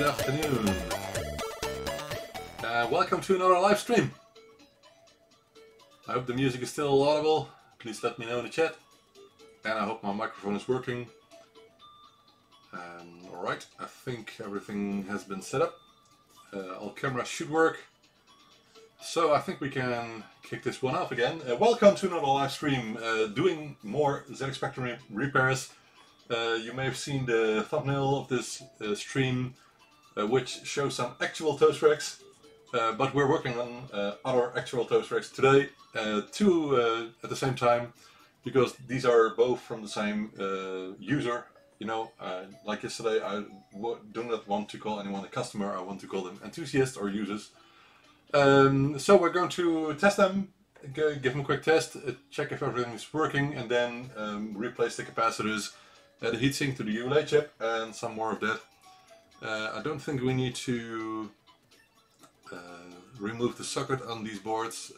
afternoon. Welcome to another live stream. I hope the music is still audible. Please let me know in the chat. And I hope my microphone is working. Alright, I think everything has been set up. All cameras should work. So I think we can kick this one off again. Welcome to another live stream doing more ZX Spectrum repairs. You may have seen the thumbnail of this stream, which shows some actual Toastracks, but we're working on other actual Toastracks today, two at the same time, because these are both from the same user. You know, like yesterday, I do not want to call anyone a customer, I want to call them enthusiasts or users. So we're going to test them, give them a quick test, check if everything is working, and then replace the capacitors, the heatsink to the ULA chip, and some more of that. I don't think we need to remove the socket on these boards.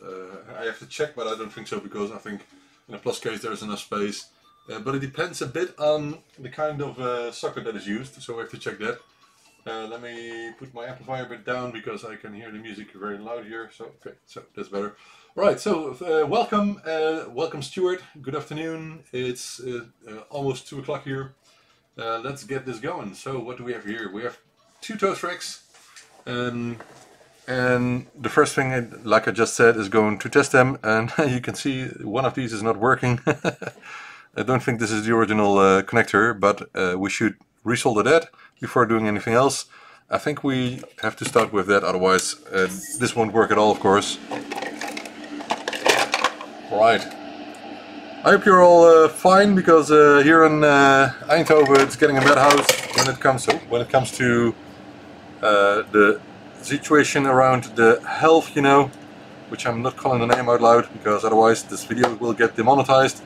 I have to check, but I don't think so, because I think in a plus case there's enough space. But it depends a bit on the kind of socket that is used, so we have to check that. Let me put my amplifier a bit down, because I can hear the music very loud here. So okay, so that's better. Right, so welcome, welcome Stuart. Good afternoon. It's almost 2 o'clock here. Let's get this going. So what do we have here? We have two Toastracks, and the first thing, like I just said, is going to test them. And you can see one of these is not working. I don't think this is the original connector, but we should resolder that before doing anything else. I think we have to start with that, otherwise this won't work at all, of course. Right. I hope you're all fine, because here in Eindhoven it's getting a madhouse when it comes to the situation around the health, you know, which I'm not calling the name out loud, because otherwise this video will get demonetized.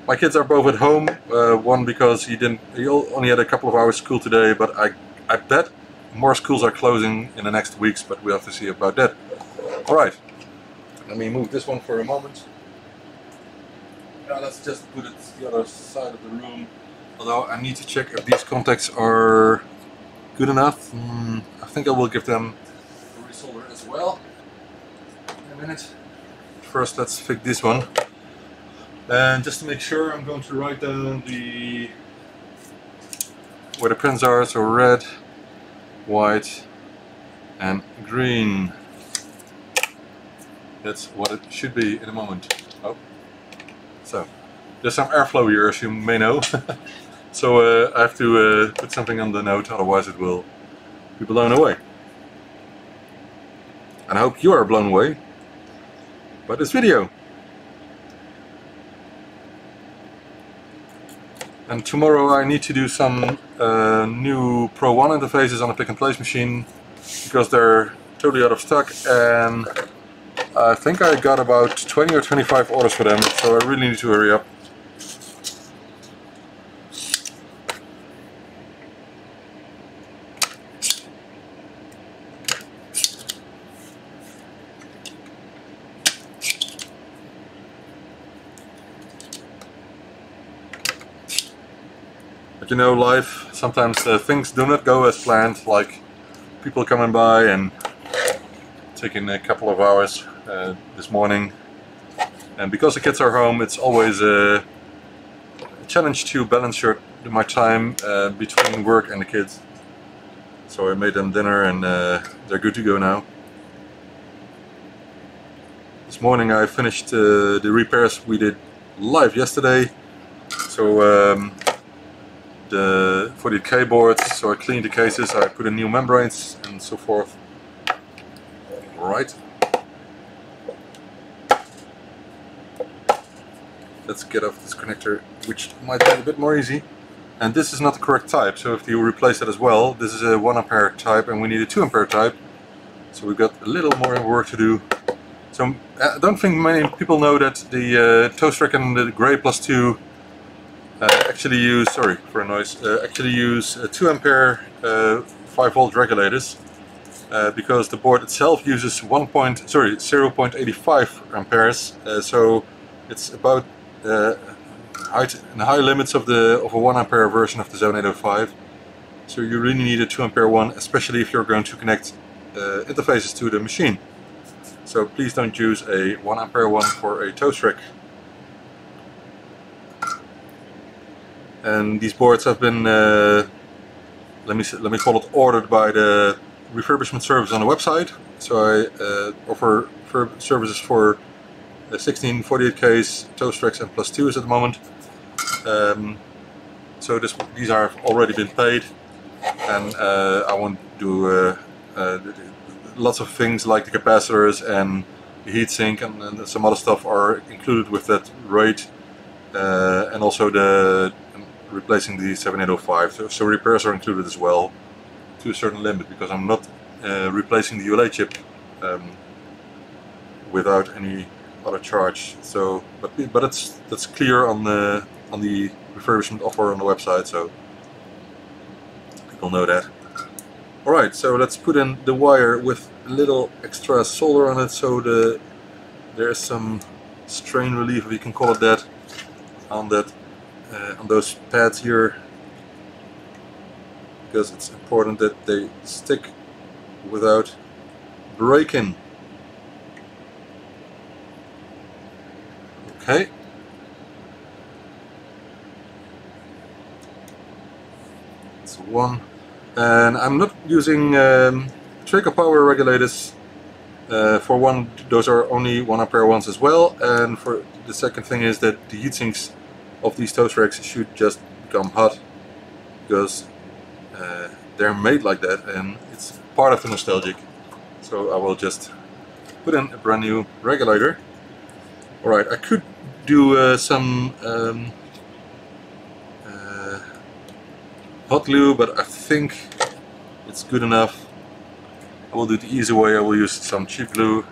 My kids are both at home. One because he only had a couple of hours school today, but I bet more schools are closing in the next weeks, but we'll have to see about that. Alright, let me move this one for a moment. Let's just put it to the other side of the room. Although I need to check if these contacts are good enough. I think I will give them a resolder as well in a minute. First, let's fix this one. And just to make sure, I'm going to write down where the pins are. So red, white, and green. That's what it should be in a moment. Oh, so there's some airflow here, as you may know. So I have to put something on the note, otherwise it will be blown away. And I hope you are blown away by this video. And tomorrow I need to do some new Pro 1 interfaces on a pick and place machine, because they're totally out of stock, and I think I got about 20 or 25 orders for them, so I really need to hurry up. But you know, life, sometimes things do not go as planned, like people coming by and taking a couple of hours this morning. And because the kids are home, it's always a challenge to balance my time between work and the kids. So I made them dinner, and they're good to go now. This morning I finished the repairs we did live yesterday. So for the keyboards, so I cleaned the cases, I put in new membranes and so forth. Alright. Let's get off this connector, which might be a bit more easy. And this is not the correct type, so if you replace it as well, this is a 1 ampere type and we need a 2 ampere type. So we've got a little more work to do. So I don't think many people know that the Toastrack and the Grey Plus 2 actually use, sorry for a noise, actually use 2 ampere 5 volt regulators, because the board itself uses 0.85 amperes, so it's about high limits of a 1 ampere version of the 7805. So you really need a 2 ampere one, especially if you're going to connect interfaces to the machine. So please don't use a 1 ampere one for a Toastrack. And these boards have been, let me call it, ordered by the refurbishment service on the website. So I offer services for 16, 48Ks, Toastracks and plus 2s at the moment. So these have already been paid, and I won't do lots of things like the capacitors and the heatsink and some other stuff are included with that rate, and also the replacing the 7805. So repairs are included as well to a certain limit, because I'm not replacing the ULA chip without any other charge. So, but that's clear on the refurbishment offer on the website, so people know that. Alright, so let's put in the wire with a little extra solder on it, so there's some strain relief, if you can call it that, on those pads here, because it's important that they stick without breaking. Okay. That's one. And I'm not using trigger power regulators. For one, those are only 1 ampere ones as well. And for the second thing is that the heatsinks of these Toastracks should just become hot, because they're made like that, and it's part of the nostalgic. So I will just put in a brand new regulator. Alright, I could do some hot glue, but I think it's good enough. I will do it the easy way. I will use some cheap glue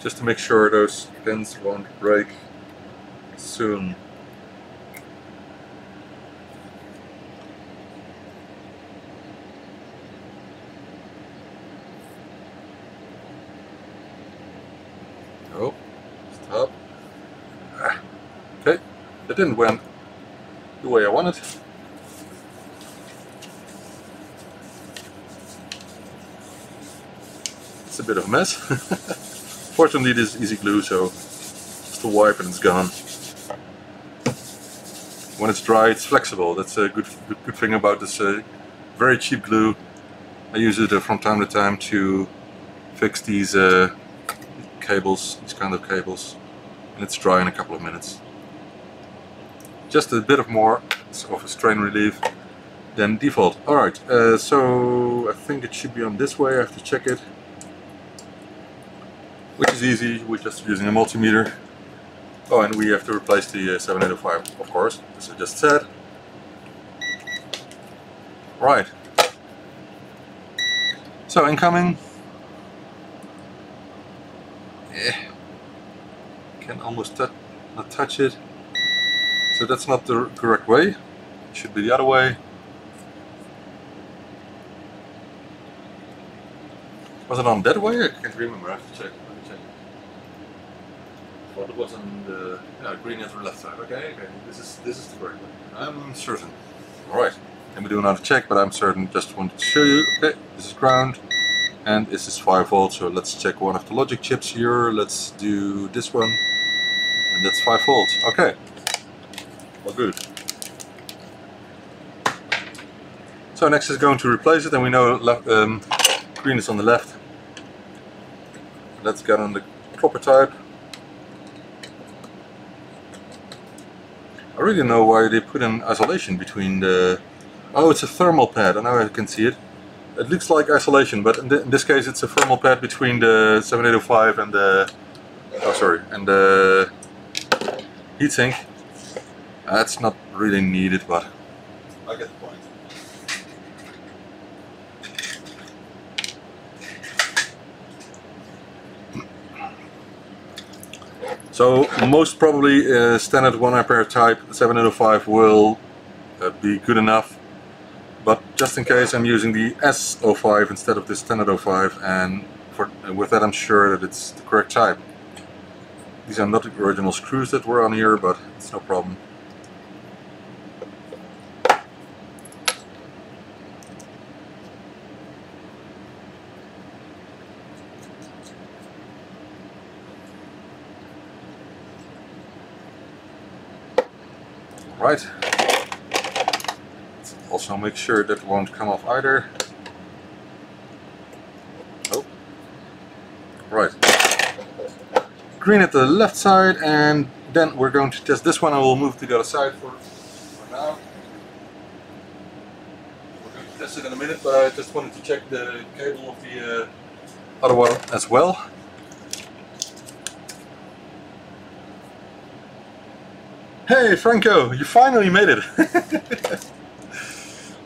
just to make sure those pins won't break soon. Oh, stop. Okay, that didn't went the way I wanted. It's a bit of a mess. Fortunately, this is easy glue, so just to wipe and it's gone. When it's dry, it's flexible. That's a good thing about this very cheap glue. I use it from time to time to fix these cables, these kind of cables, and it's dry in a couple of minutes. Just a bit of more of a strain relief than default. Alright, so I think it should be on this way. I have to check it, which is easy. We're just using a multimeter. Oh, and we have to replace the 7805, of course, as I just said. Right. So incoming. Can almost not touch it. So that's not the correct way. It should be the other way. Was it on that way? I can't remember. I have to check. Let me check. Well, it was on the green at the left side. Okay. This is the correct way. I'm certain. All right. Let me do another check, but I'm certain. Just wanted to show you. Okay. This is ground, and this is 5 volts. So let's check one of the logic chips here. Let's do this one, and that's 5 volts. Okay. Well, good. So next is going to replace it, and we know green is on the left. Let's get on the proper type. I really don't know why they put an isolation between the... Oh, it's a thermal pad. I know I can see it. It looks like isolation, but in this case it's a thermal pad between the 7805 and the... Oh, sorry, and the heatsink. That's not really needed, but I get the point. So most probably standard 1 ampere type 7805 will be good enough, but just in case I'm using the S05 instead of the standard 05, and with that I'm sure that it's the correct type. These are not the original screws that were on here, but it's no problem. Right. Let's also make sure that won't come off either. Oh. Right. Green at the left side, and then we're going to test this one. I will move to the other side for now. We're going to test it in a minute, but I just wanted to check the cable of the other one as well. Hey Franco, you finally made it!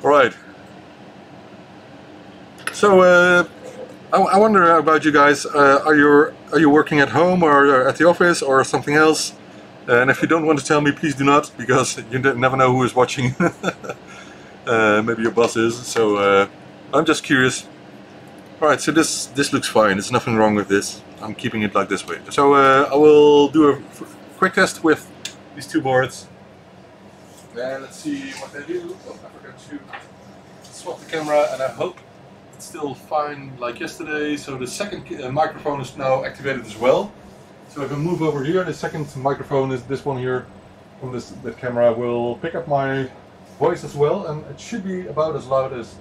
Right. So I wonder about you guys. Are you working at home or at the office or something else? And if you don't want to tell me, please do not, because you never know who is watching. Maybe your boss is. So I'm just curious. Alright, so this looks fine. There's nothing wrong with this. I'm keeping it like this way. So I will do a quick test with these two boards. And let's see what they do. Oh, I forgot to swap the camera, and I hope it's still fine like yesterday. So the second microphone is now activated as well. So if I move over here, the second microphone is this one here from the camera, will pick up my voice as well, and it should be about as loud as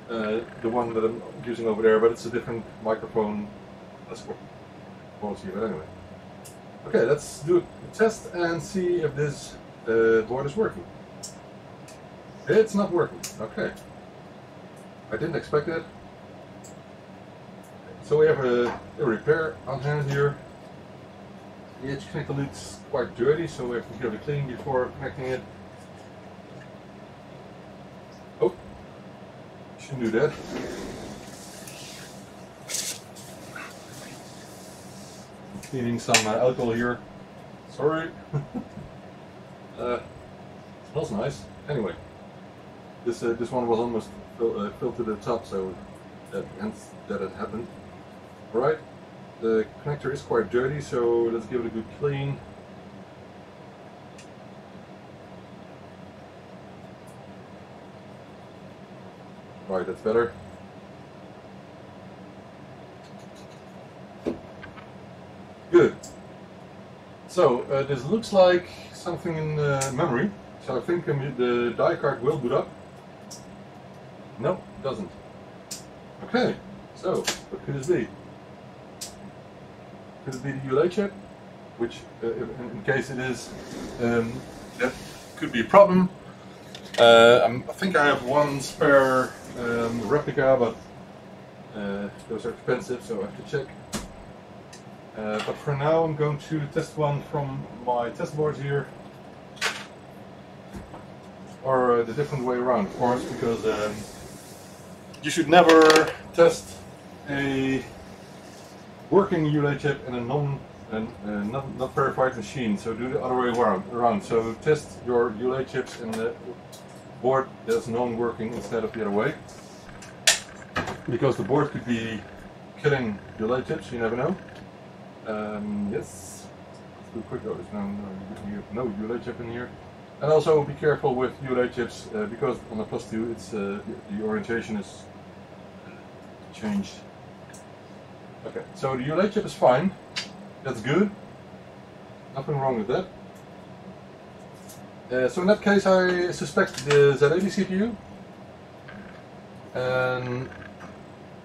the one that I'm using over there, but it's a different microphone. That's quality, but anyway. Okay, let's do a test and see if this board is working. It's not working. Okay. I didn't expect it. So we have a repair on hand here. The edge connector looks quite dirty, so we have to give it a clean before connecting it. Oh, shouldn't do that. Cleaning some alcohol here. Sorry. Smells nice. Anyway, this one was almost filled to the top, so hence that it happened. Alright, the connector is quite dirty, so let's give it a good clean. Right, that's better. Good. So this looks like something in memory. So I think the die card will boot up. No, it doesn't. Okay. So what could this be? Could it be the ULA chip? Which, in case it is, that could be a problem. I think I have one spare replica, but those are expensive, so I have to check. But for now I'm going to test one from my test boards here, or the different way around, of course, because you should never test a working ULA chip in a not verified machine. So do the other way around. So test your ULA chips in the board that's non-working instead of the other way, because the board could be killing ULA chips. You never know. Yes, let's do a quick notice. No ULA chip in here. And also be careful with ULA chips, because on the +2 it's the orientation is changed. Okay, so the ULA chip is fine. That's good. Nothing wrong with that. So in that case I suspect the Z80 CPU. And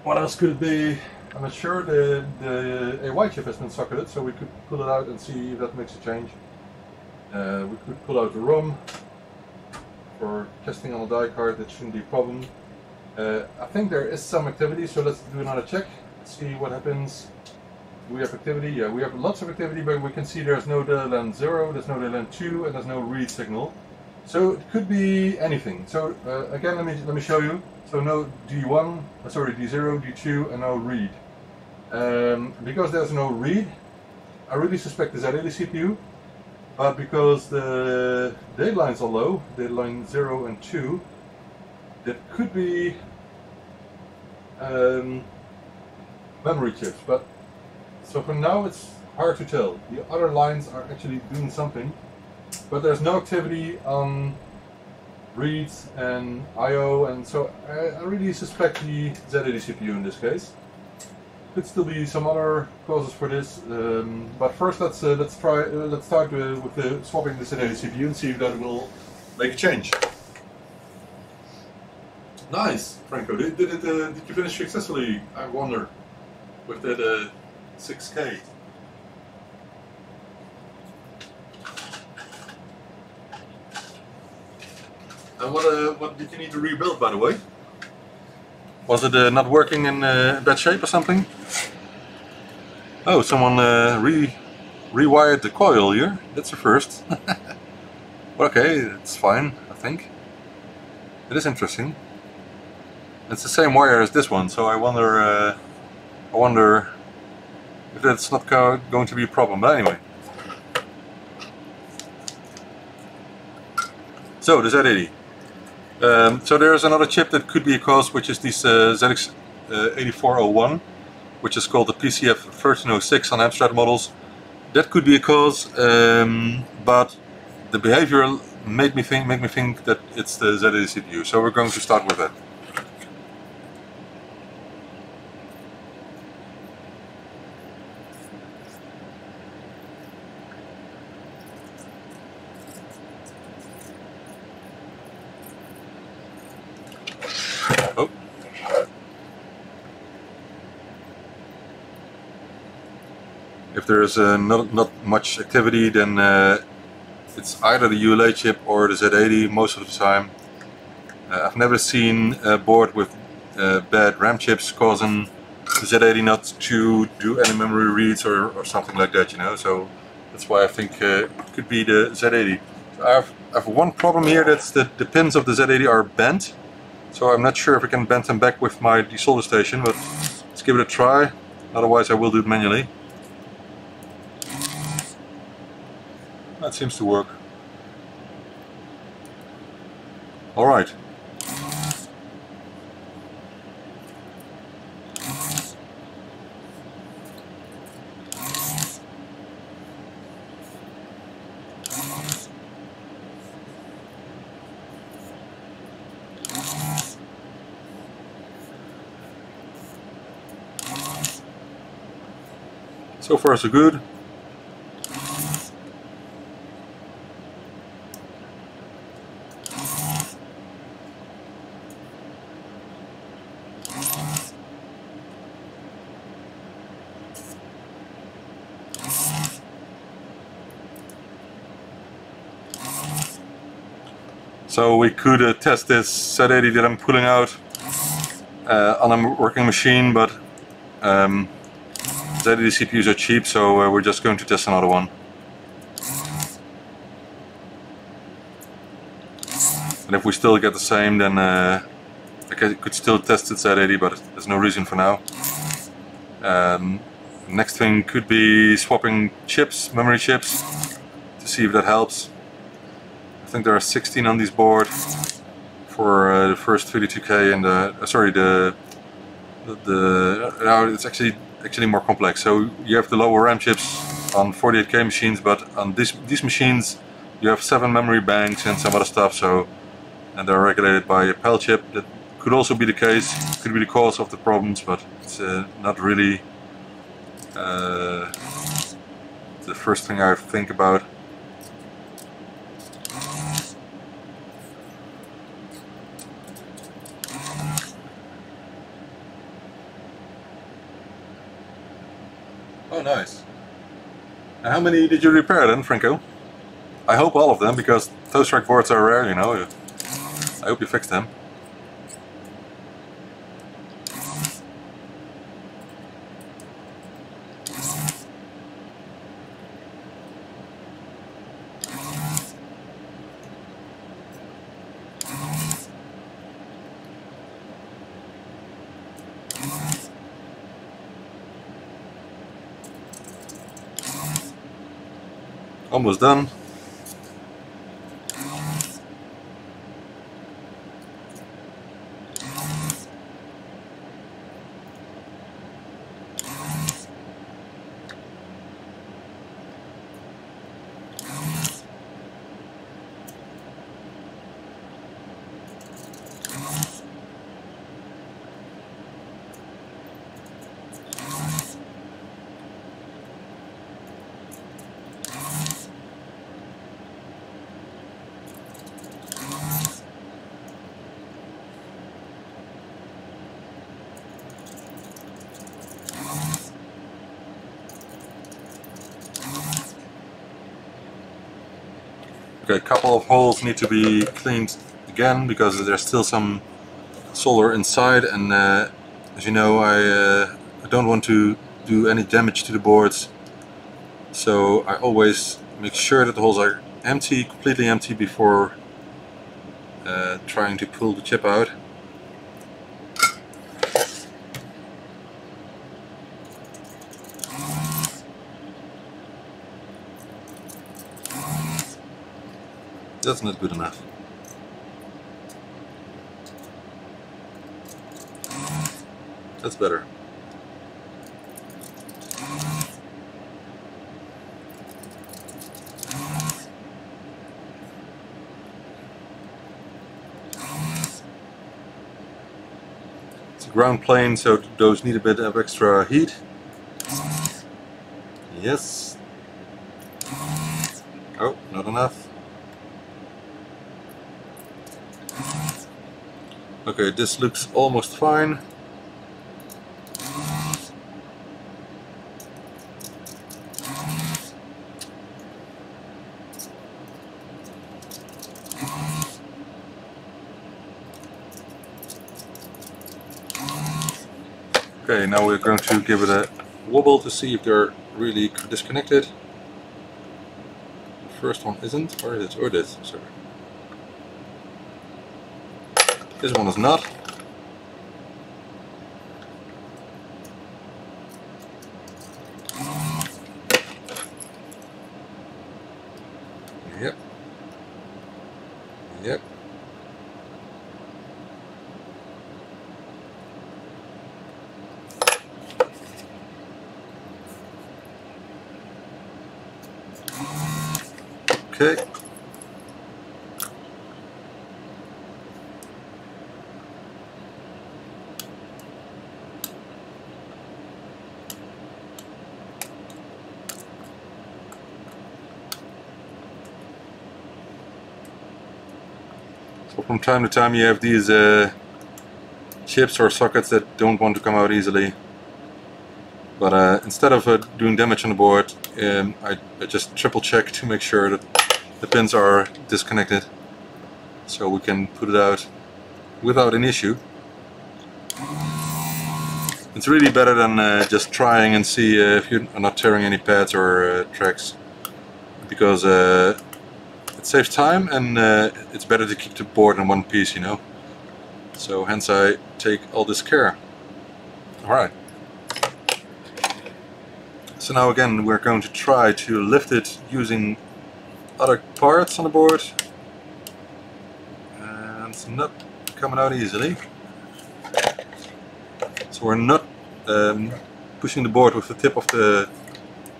what else could it be? I'm not sure. The AY chip has been socketed, so we could pull it out and see if that makes a change. We could pull out the ROM for testing on a die card. That shouldn't be a problem. I think there is some activity, so let's do another check. See what happens. Do we have activity? Yeah, we have lots of activity, but we can see there's no DLN 0, there's no DLN 2, and there's no read signal. So it could be anything. So again, let me show you. So no D1, sorry, D0, D2, and no read. Because there's no read, I really suspect the Z80 CPU. But because the data lines are low, data line 0 and 2, that could be memory chips. But so for now it's hard to tell. The other lines are actually doing something, but there's no activity on reads and I/O, and so I really suspect the Z80 CPU in this case. Could still be some other causes for this, but first let's start with swapping the Z80 CPU and see if that will make a change. Nice, Franco. Did you finish successfully? I wonder, with that 6K. And what did you need to rebuild, by the way? Was it not working in bad shape or something? Oh, someone rewired the coil here. That's a first. Okay, it's fine, I think. It is interesting. It's the same wire as this one, so I wonder if that's not going to be a problem. But anyway. So the Z80. So there's another chip that could be a cause, which is this ZX8401, which is called the PCF 1306 on Amstrad models. That could be a cause, but the behavior make me think that it's the Z80 CPU. So we're going to start with that. Oh. If there's not much activity, then it's either the ULA chip or the Z80 most of the time. I've never seen a board with bad RAM chips causing the Z80 not to do any memory reads or something like that, you know. So that's why I think it could be the Z80. I have one problem here, that's that the pins of the Z80 are bent. So I'm not sure if I can bend them back with my desolder station, but let's give it a try. Otherwise I will do it manually. That seems to work. Alright. So far so good. So we could test this Z80 that I'm pulling out on a working machine, but Z80 CPUs are cheap, so we're just going to test another one. And if we still get the same, then I could still test it Z80, but there's no reason for now. Next thing could be swapping chips, memory chips, to see if that helps. I think there are 16 on this board for the first 32K, and it's actually more complex. So you have the lower RAM chips on 48K machines, but on these machines you have 7 memory banks and some other stuff. So, and they're regulated by a PAL chip. That could also be the case. Could be the cause of the problems, but it's not really the first thing I think about. Oh, nice. And how many did you repair then, Franco? I hope all of them, because Toastrack boards are rare, you know. I hope you fixed them. Almost done. Okay, a couple of holes need to be cleaned again because there's still some solder inside, and as you know, I don't want to do any damage to the boards, so I always make sure that the holes are empty, completely empty, before trying to pull the chip out. That's not good enough. That's better. It's a ground plane, so those need a bit of extra heat. Yes. Oh, not enough. Okay, this looks almost fine. Okay, now we're going to give it a wobble to see if they're really disconnected. The first one isn't, or is it? Or it is, sorry. This one is not. Yep. Yep. Okay. So from time to time you have these chips or sockets that don't want to come out easily. But instead of doing damage on the board, I just triple check to make sure that the pins are disconnected, so we can put it out without an issue. It's really better than just trying and see if you're not tearing any pads or tracks, because it saves time, and it's better to keep the board in one piece, you know. So hence I take all this care. Alright. So now again we're going to try to lift it using other parts on the board, and it's not coming out easily. So we're not pushing the board with the tip of the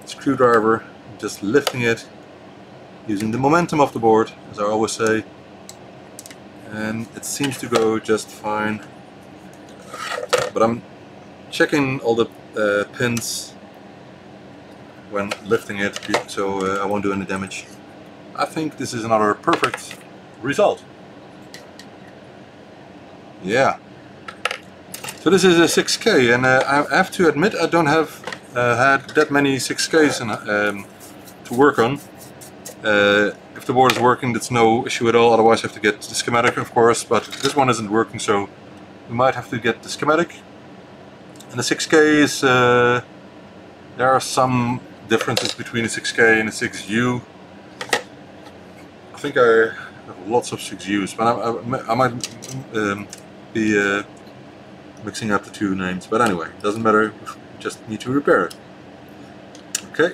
screwdriver, just lifting it using the momentum of the board, as I always say, and it seems to go just fine. But I'm checking all the pins when lifting it, so I won't do any damage. I think this is another perfect result. Yeah. So this is a 6K, and I have to admit I don't have had that many 6Ks to work on. If the board is working, that's no issue at all, otherwise I have to get the schematic, of course, but this one isn't working, so we might have to get the schematic. And the 6K is, there are some differences between a 6K and a 6U. I think I have lots of 6Us, but I might be mixing up the two names. But anyway, it doesn't matter, we just need to repair it. Okay.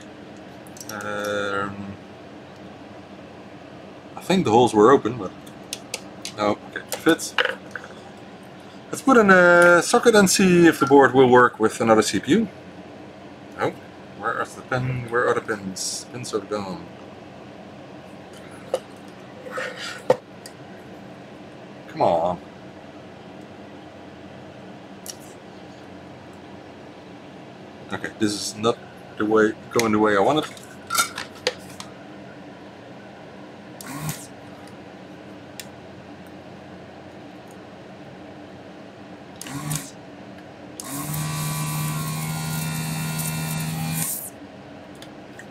I think the holes were open, but no, okay, it fits. Let's put in a socket and see if the board will work with another CPU. Oh, where are the pins? Where are the pins? Pins are gone. Come on. Okay, this is not the way going the way I want it.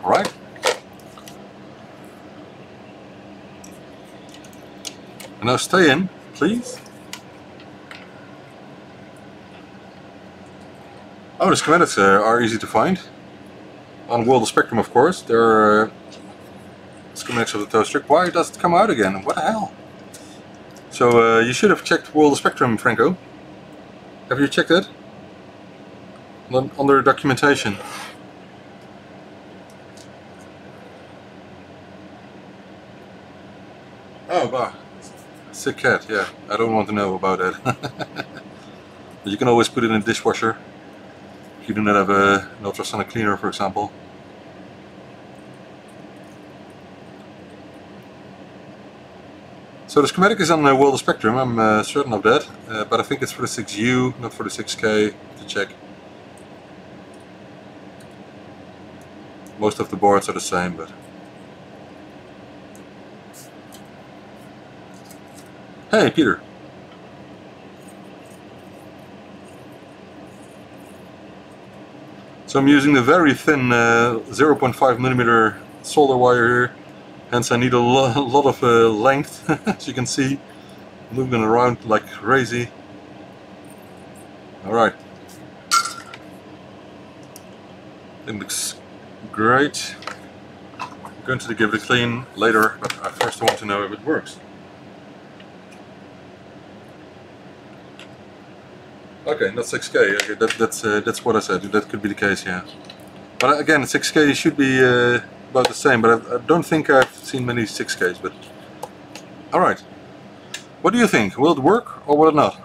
Alright. And now stay in, please. Oh, the schematics are easy to find. On World of Spectrum, of course. There are schematics of the Toastrack. Why does it come out again? What the hell? So you should have checked World of Spectrum, Franco. Have you checked it? Under documentation. Oh, bah. Sick cat, yeah. I don't want to know about that. But you can always put it in a dishwasher. If you do not have an ultrasonic cleaner, for example. So the schematic is on the World of Spectrum, I'm certain of that. But I think it's for the 6U, not for the 6K, to check. Most of the boards are the same, but... Hey, Peter. So I'm using the very thin 0.5mm solder wire here, hence I need a lot of length, as you can see, moving around like crazy. Alright. It looks great. I'm going to give it a clean later, but I first want to know if it works. Okay, not 6K. Okay, that's what I said. That could be the case, yeah. But again, 6K should be about the same. But I don't think I've seen many 6Ks. But all right, what do you think? Will it work or will it not?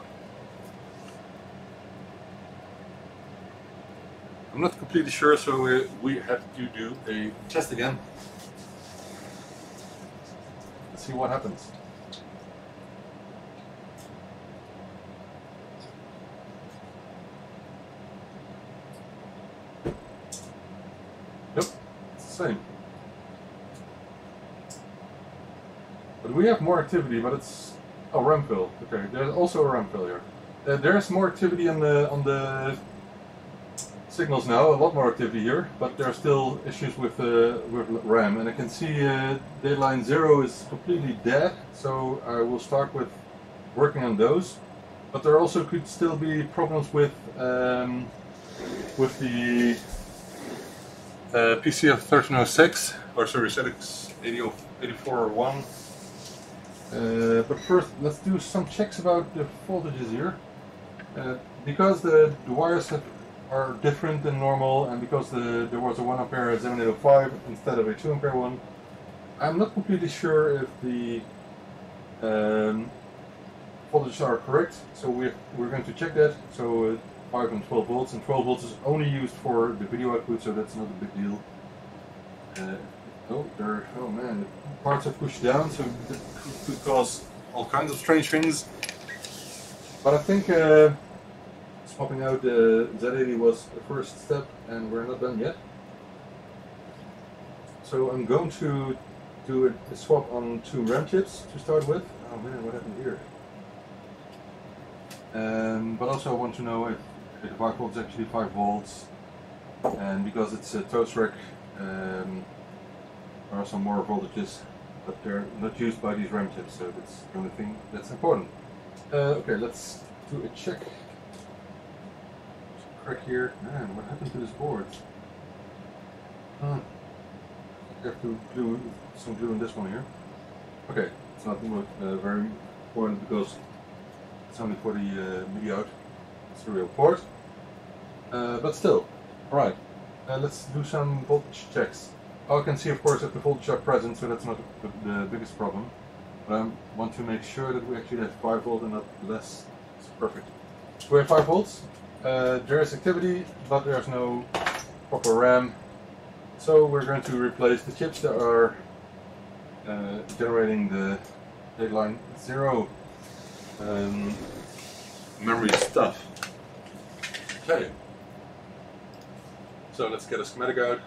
I'm not completely sure, so we have to do a test again. Let's see what happens. Yep, it's the same. But we have more activity, but it's... Oh, RAM fill. Okay, there's also a RAM failure. There's more activity on the signals now, a lot more activity here, but there are still issues with RAM. And I can see deadline 0 is completely dead, so I will start with working on those. But there also could still be problems with the PCF 1306, or sorry, ZX 8401. But first, let's do some checks about the voltages here. Because the wires are different than normal, and because there was a 1 ampere 7805 instead of a 2 ampere one, I'm not completely sure if the voltages are correct. So we're going to check that. So 5 and 12 volts, and 12 volts is only used for the video output, so that's not a big deal. Oh man, the parts are pushed down, so that could cause all kinds of strange things. But I think swapping out the Z80 was the first step, and we're not done yet. So I'm going to do a swap on 2 RAM chips to start with. Oh man, what happened here? But also I want to know if the 5 volts is actually 5 volts, and because it's a Toastrack, there are some more voltages, but they're not used by these RAM chips, so that's the only thing that's important. Okay, let's do a check. Crack here. Man, what happened to this board? I have to glue some glue in this one here. Okay, it's not very important because it's only for the MIDI out serial port. But still, alright. Let's do some voltage checks. I can see, of course, that the voltage are present, so that's not the biggest problem. But I want to make sure that we actually have 5 volt and not less. It's perfect. So we have 5 volts. There is activity, but there's no proper RAM. So we're going to replace the chips that are generating the deadline 0 memory stuff. Okay. So let's get a schematic out.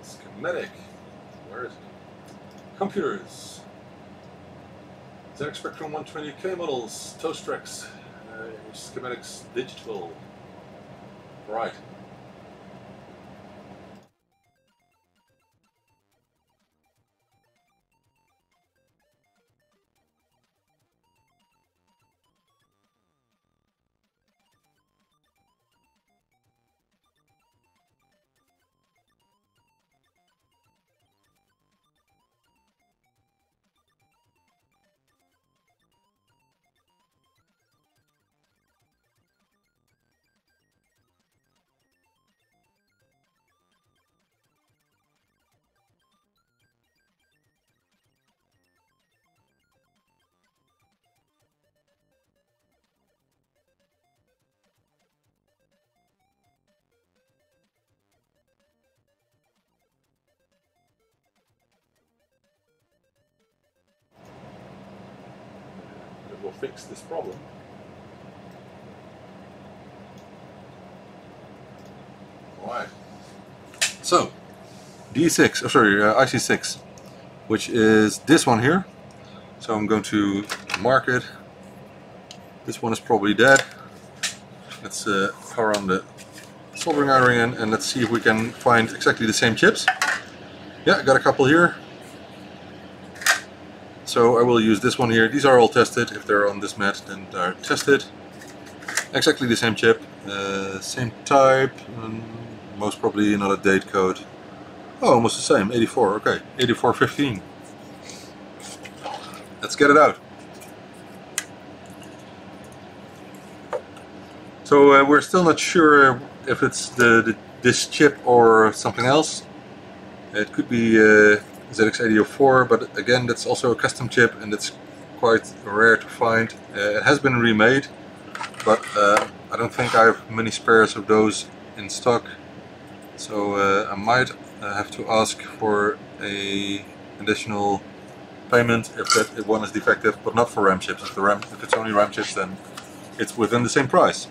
Schematic. Where is it? Computers. ZX Spectrum 120K models, Toastracks, schematics digital. Right. will fix this problem. Alright. So, D6, oh sorry, IC6, which is this one here. So I'm going to mark it. This one is probably dead. Let's power on the soldering iron again, and let's see if we can find exactly the same chips. Yeah, I got a couple here. So I will use this one here. These are all tested. If they're on this mat, then they're tested. Exactly the same chip, same type, most probably another date code. Oh, almost the same, 84, okay, 8415. Let's get it out. So we're still not sure if it's this chip or something else. It could be ZX8004, but again that's also a custom chip and it's quite rare to find. It has been remade, but I don't think I have many spares of those in stock. So I might have to ask for a additional payment if one is defective, but not for RAM chips. If it's only RAM chips, then it's within the same price.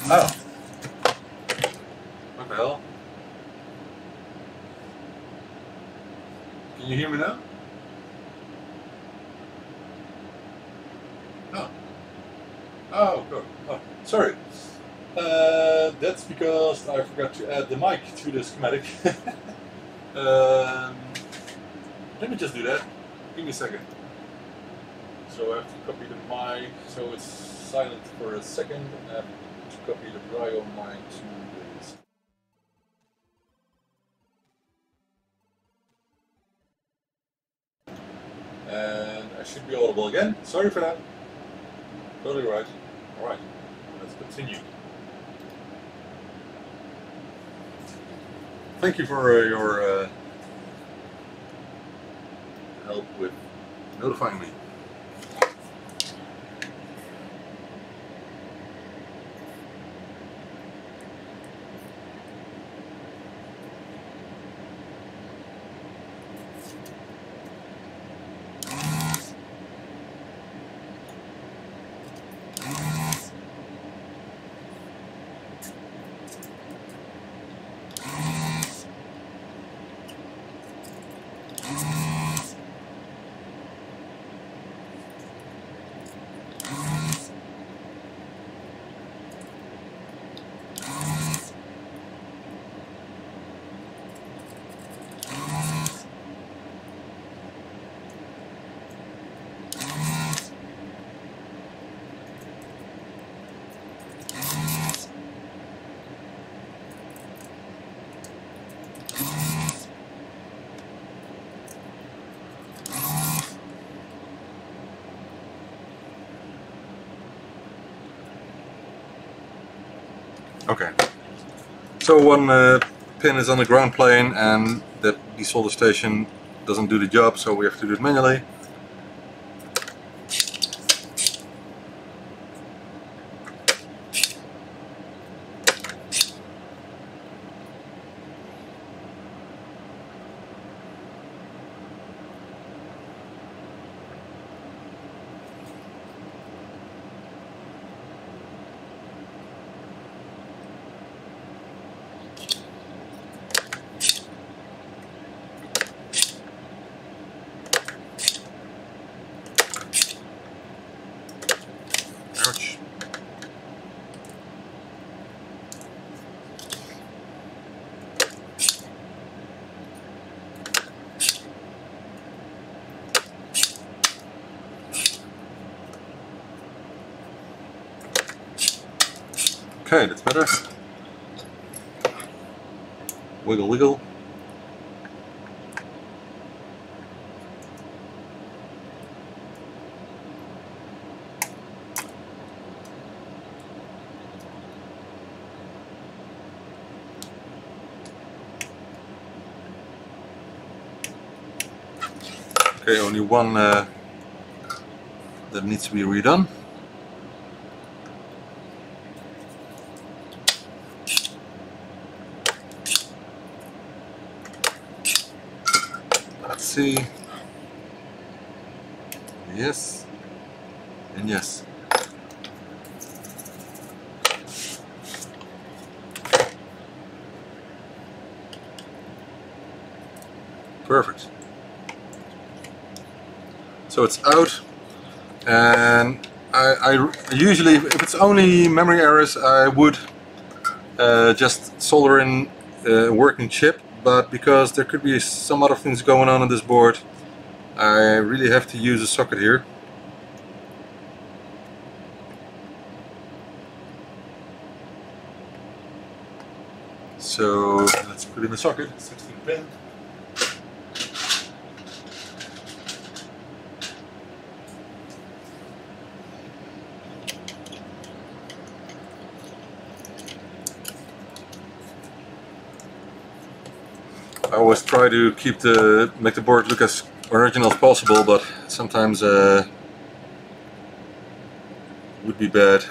Oh. What the hell? Can you hear me now? Oh. Oh, good. Oh, sorry. That's because I forgot to add the mic to the schematic. Let me just do that. Give me a second. So I have to copy the mic so it's silent for a second. I have to copy the Brio mic to this. And I should be audible again. Sorry for that. Totally right. Alright, let's continue. Thank you for your help with notifying me. Okay, so one pin is on the ground plane and the desolder station doesn't do the job, so we have to do it manually. Ouch. Okay, that's better. Wiggle, wiggle. Okay, only one that needs to be redone. Let's see. Yes. And yes. Perfect. So it's out, and I usually, if it's only memory errors, I would just solder in a working chip, but because there could be some other things going on this board, I really have to use a socket here. So let's put in the socket, 16 pin. I always try to make the board look as original as possible, but sometimes it would be bad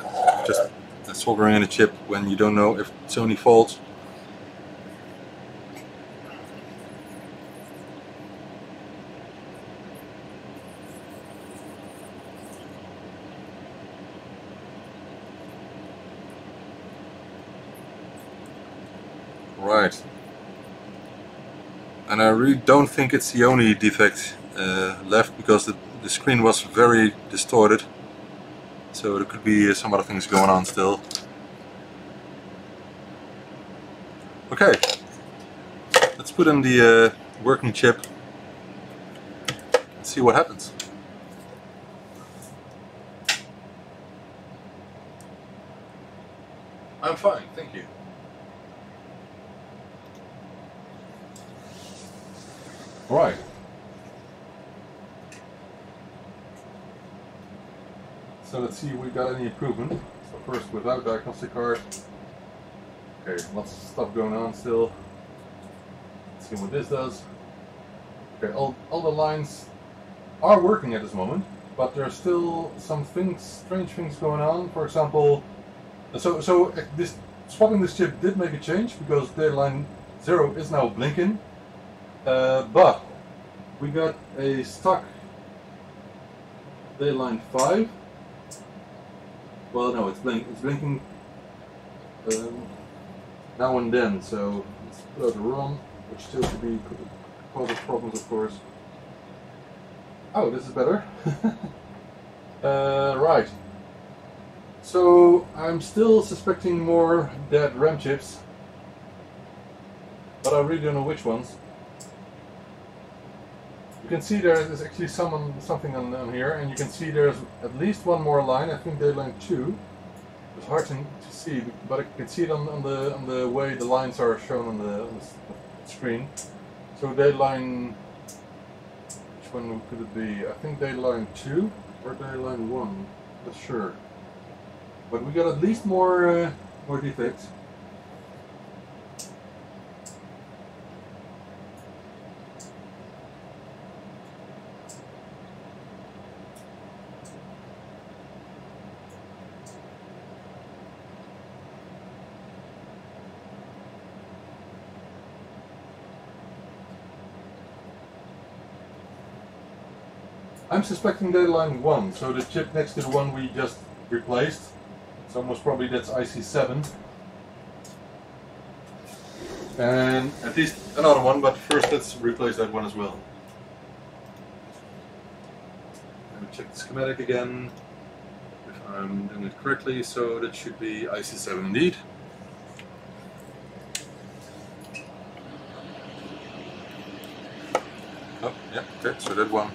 just soldering in a chip when you don't know if it's only faults. Right. And I really don't think it's the only defect left, because the screen was very distorted, so there could be some other things going on still. Okay, let's put in the working chip and see what happens. I'm fine, thank you. Right. So let's see if we got any improvement. So first, without diagnostic card. Okay, lots of stuff going on still. Let's see what this does. Okay, all the lines are working at this moment, but there are still some strange things going on. For example, so swapping this chip did make a change, because data line 0 is now blinking. But we got a stuck data line 5. Well, no, it's blinking now and then. So let's put out the ROM, which still could be cause problems, of course. Oh, this is better. Right. So I'm still suspecting more dead RAM chips, but I really don't know which ones. You can see there is actually something on here, and you can see there's at least one more line. I think data line 2. It's hard to see, but I can see it on the way the lines are shown on the screen. So data line, which one could it be? I think data line 2 or data line 1. Not sure. But we got at least more defects. I'm suspecting data line 1, so the chip next to the one we just replaced. So most probably that's IC7. And at least another one, but first let's replace that one as well. Let me check the schematic again, if I'm doing it correctly. So that should be IC7 indeed. Oh, yeah, okay, so that one.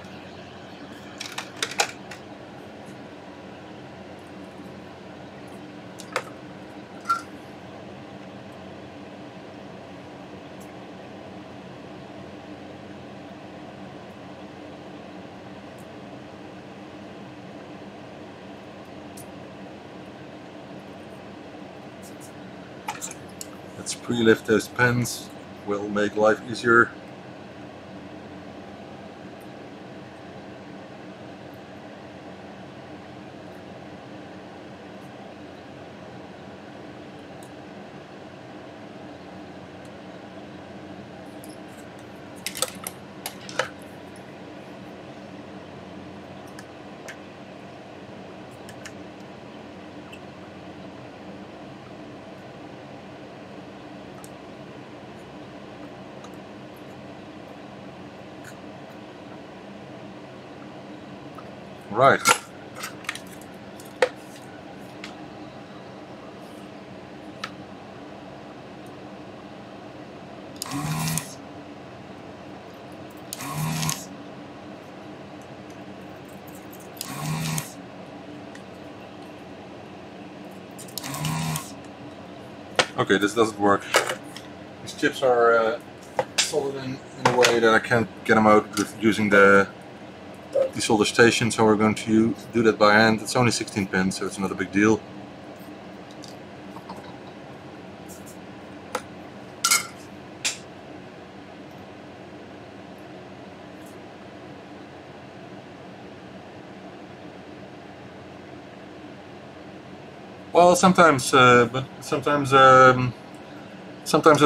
Let's pre-lift those pens, will make life easier. Right. Okay, this doesn't work. These chips are soldered in a way that I can't get them out with using the desolder station, so we're going to do that by hand. It's only 16 pins, so it's not a big deal. Well, sometimes, but sometimes the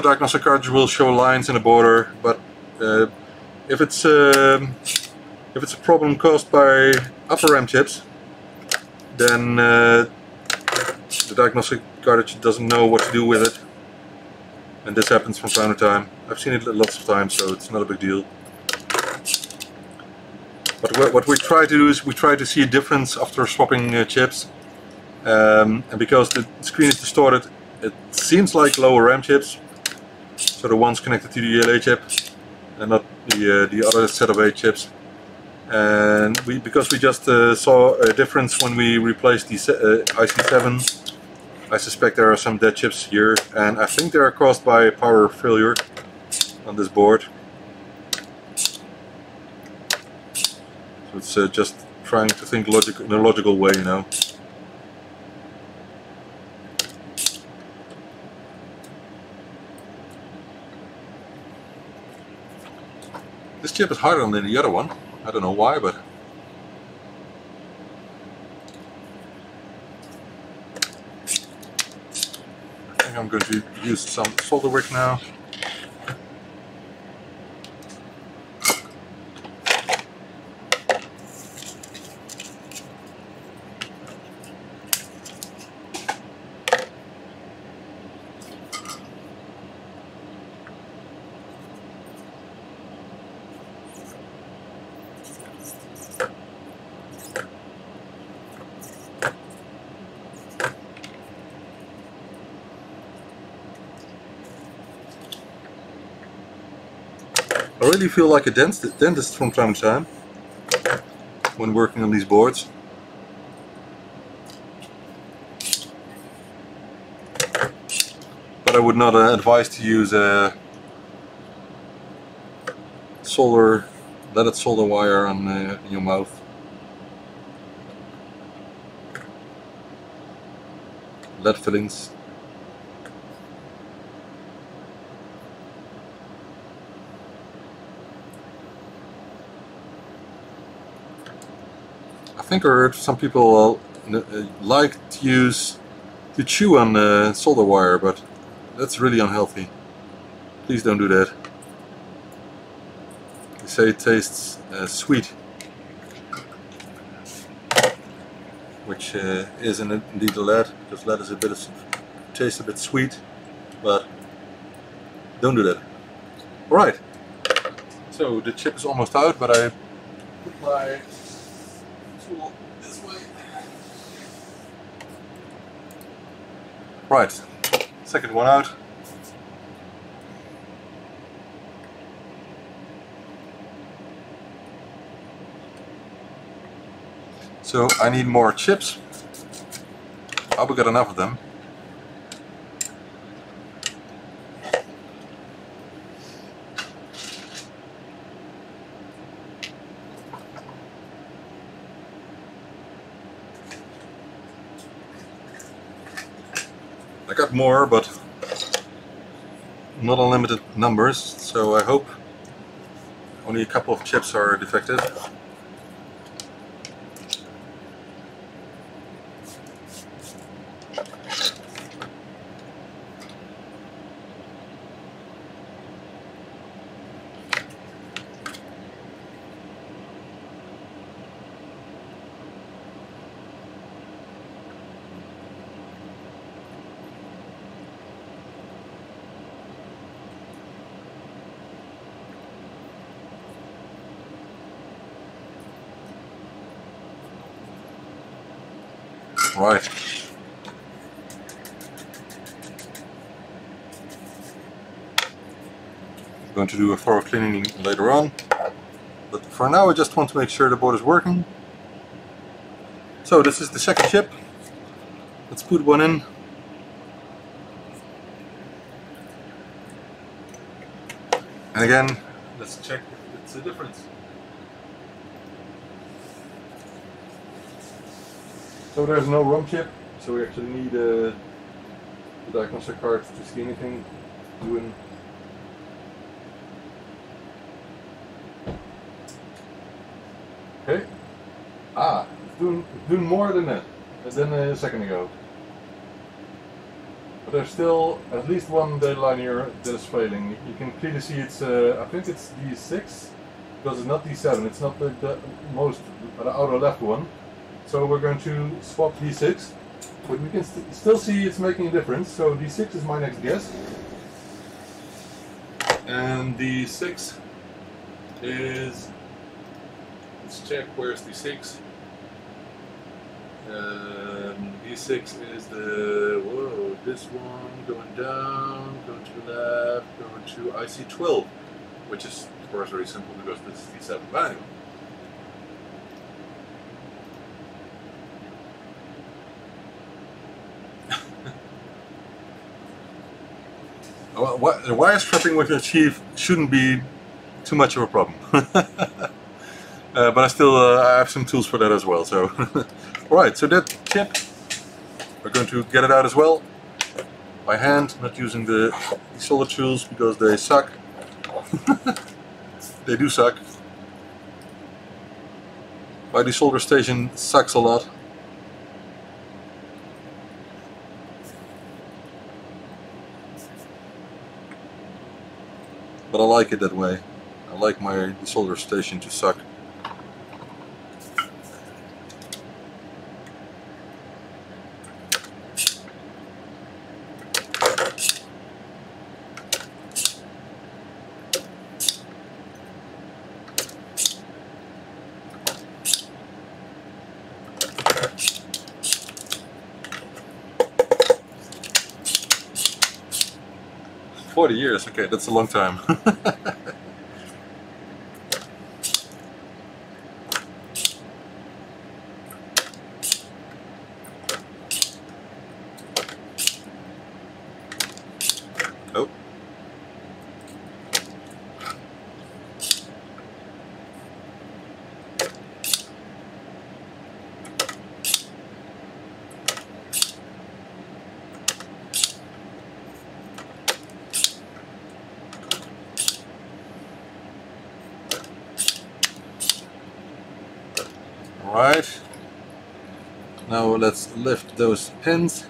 diagnostic cartridge will show lines in the border. But if it's a problem caused by upper RAM chips, then the diagnostic cartridge doesn't know what to do with it, and this happens from time to time. I've seen it lots of times, so it's not a big deal. But what we try to do is we try to see a difference after swapping chips. And because the screen is distorted, it seems like lower RAM chips, so the ones connected to the ELA chip and not the other set of 8 chips. And because we just saw a difference when we replaced the IC7, I suspect there are some dead chips here, and I think they are caused by power failure on this board. So it's just trying to think in a logical way, you know. This chip is harder than the other one. I don't know why, but I think I'm going to use some solder wick now. I really feel like a dentist from time to time when working on these boards. But I would not advise to use a leaded solder wire on in your mouth. Lead fillings. I think I heard some people like to chew on solder wire, but that's really unhealthy. Please don't do that. They say it tastes sweet, which is indeed lead, because lead is tastes a bit sweet, but don't do that. Alright, so the chip is almost out, but I put my tool this way. Right, second one out. So I need more chips. I hope we got enough of them. I got more, but not unlimited numbers, so I hope only a couple of chips are defective. Right. I'm going to do a thorough cleaning later on, but for now I just want to make sure the board is working. So this is the second chip. Let's put one in. And again, let's check if it's a difference. So there's no ROM chip, so we actually need the diagnostic card to see anything doing. Okay. Ah, it's doing more than that than a second ago. But there's still at least one data line here that is failing. You can clearly see it's, I think it's D6, because it's not D7, it's not the outer left one. So we're going to swap D6, but we can still see it's making a difference. So D6 is my next guess. And D6 is, let's check where's D6. D6 is the, whoa, this one going down, going to the left, going to IC12, which is of course very simple because this is D7 value. The wire stripping with your Chief shouldn't be too much of a problem. But I have some tools for that as well. So, alright, so that chip, we're going to get it out as well by hand, not using the solder tools because they suck. They do suck. My desolder station sucks a lot. But I like it that way. I like my desolder station to suck. "40 years, okay, that's a long time." Oh. Alright, now let's lift those pins.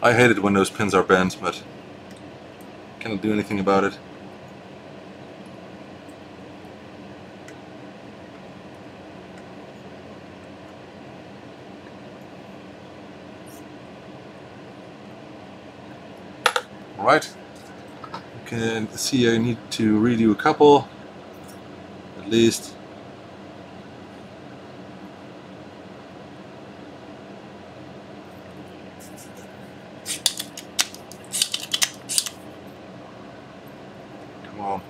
I hate it when those pins are bent, but cannot do anything about it. Alright, you can see I need to redo a couple, at least. Come on.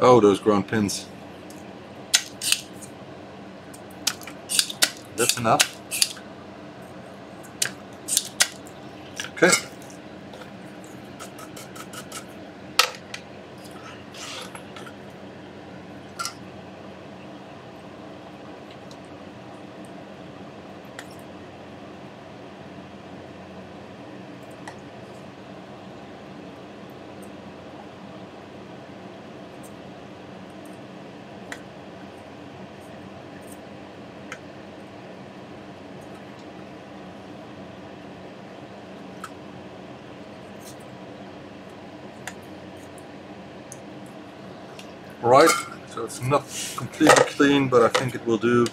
Oh, those ground pins. That's enough. Okay. Right, so it's not completely clean, but I think it will do.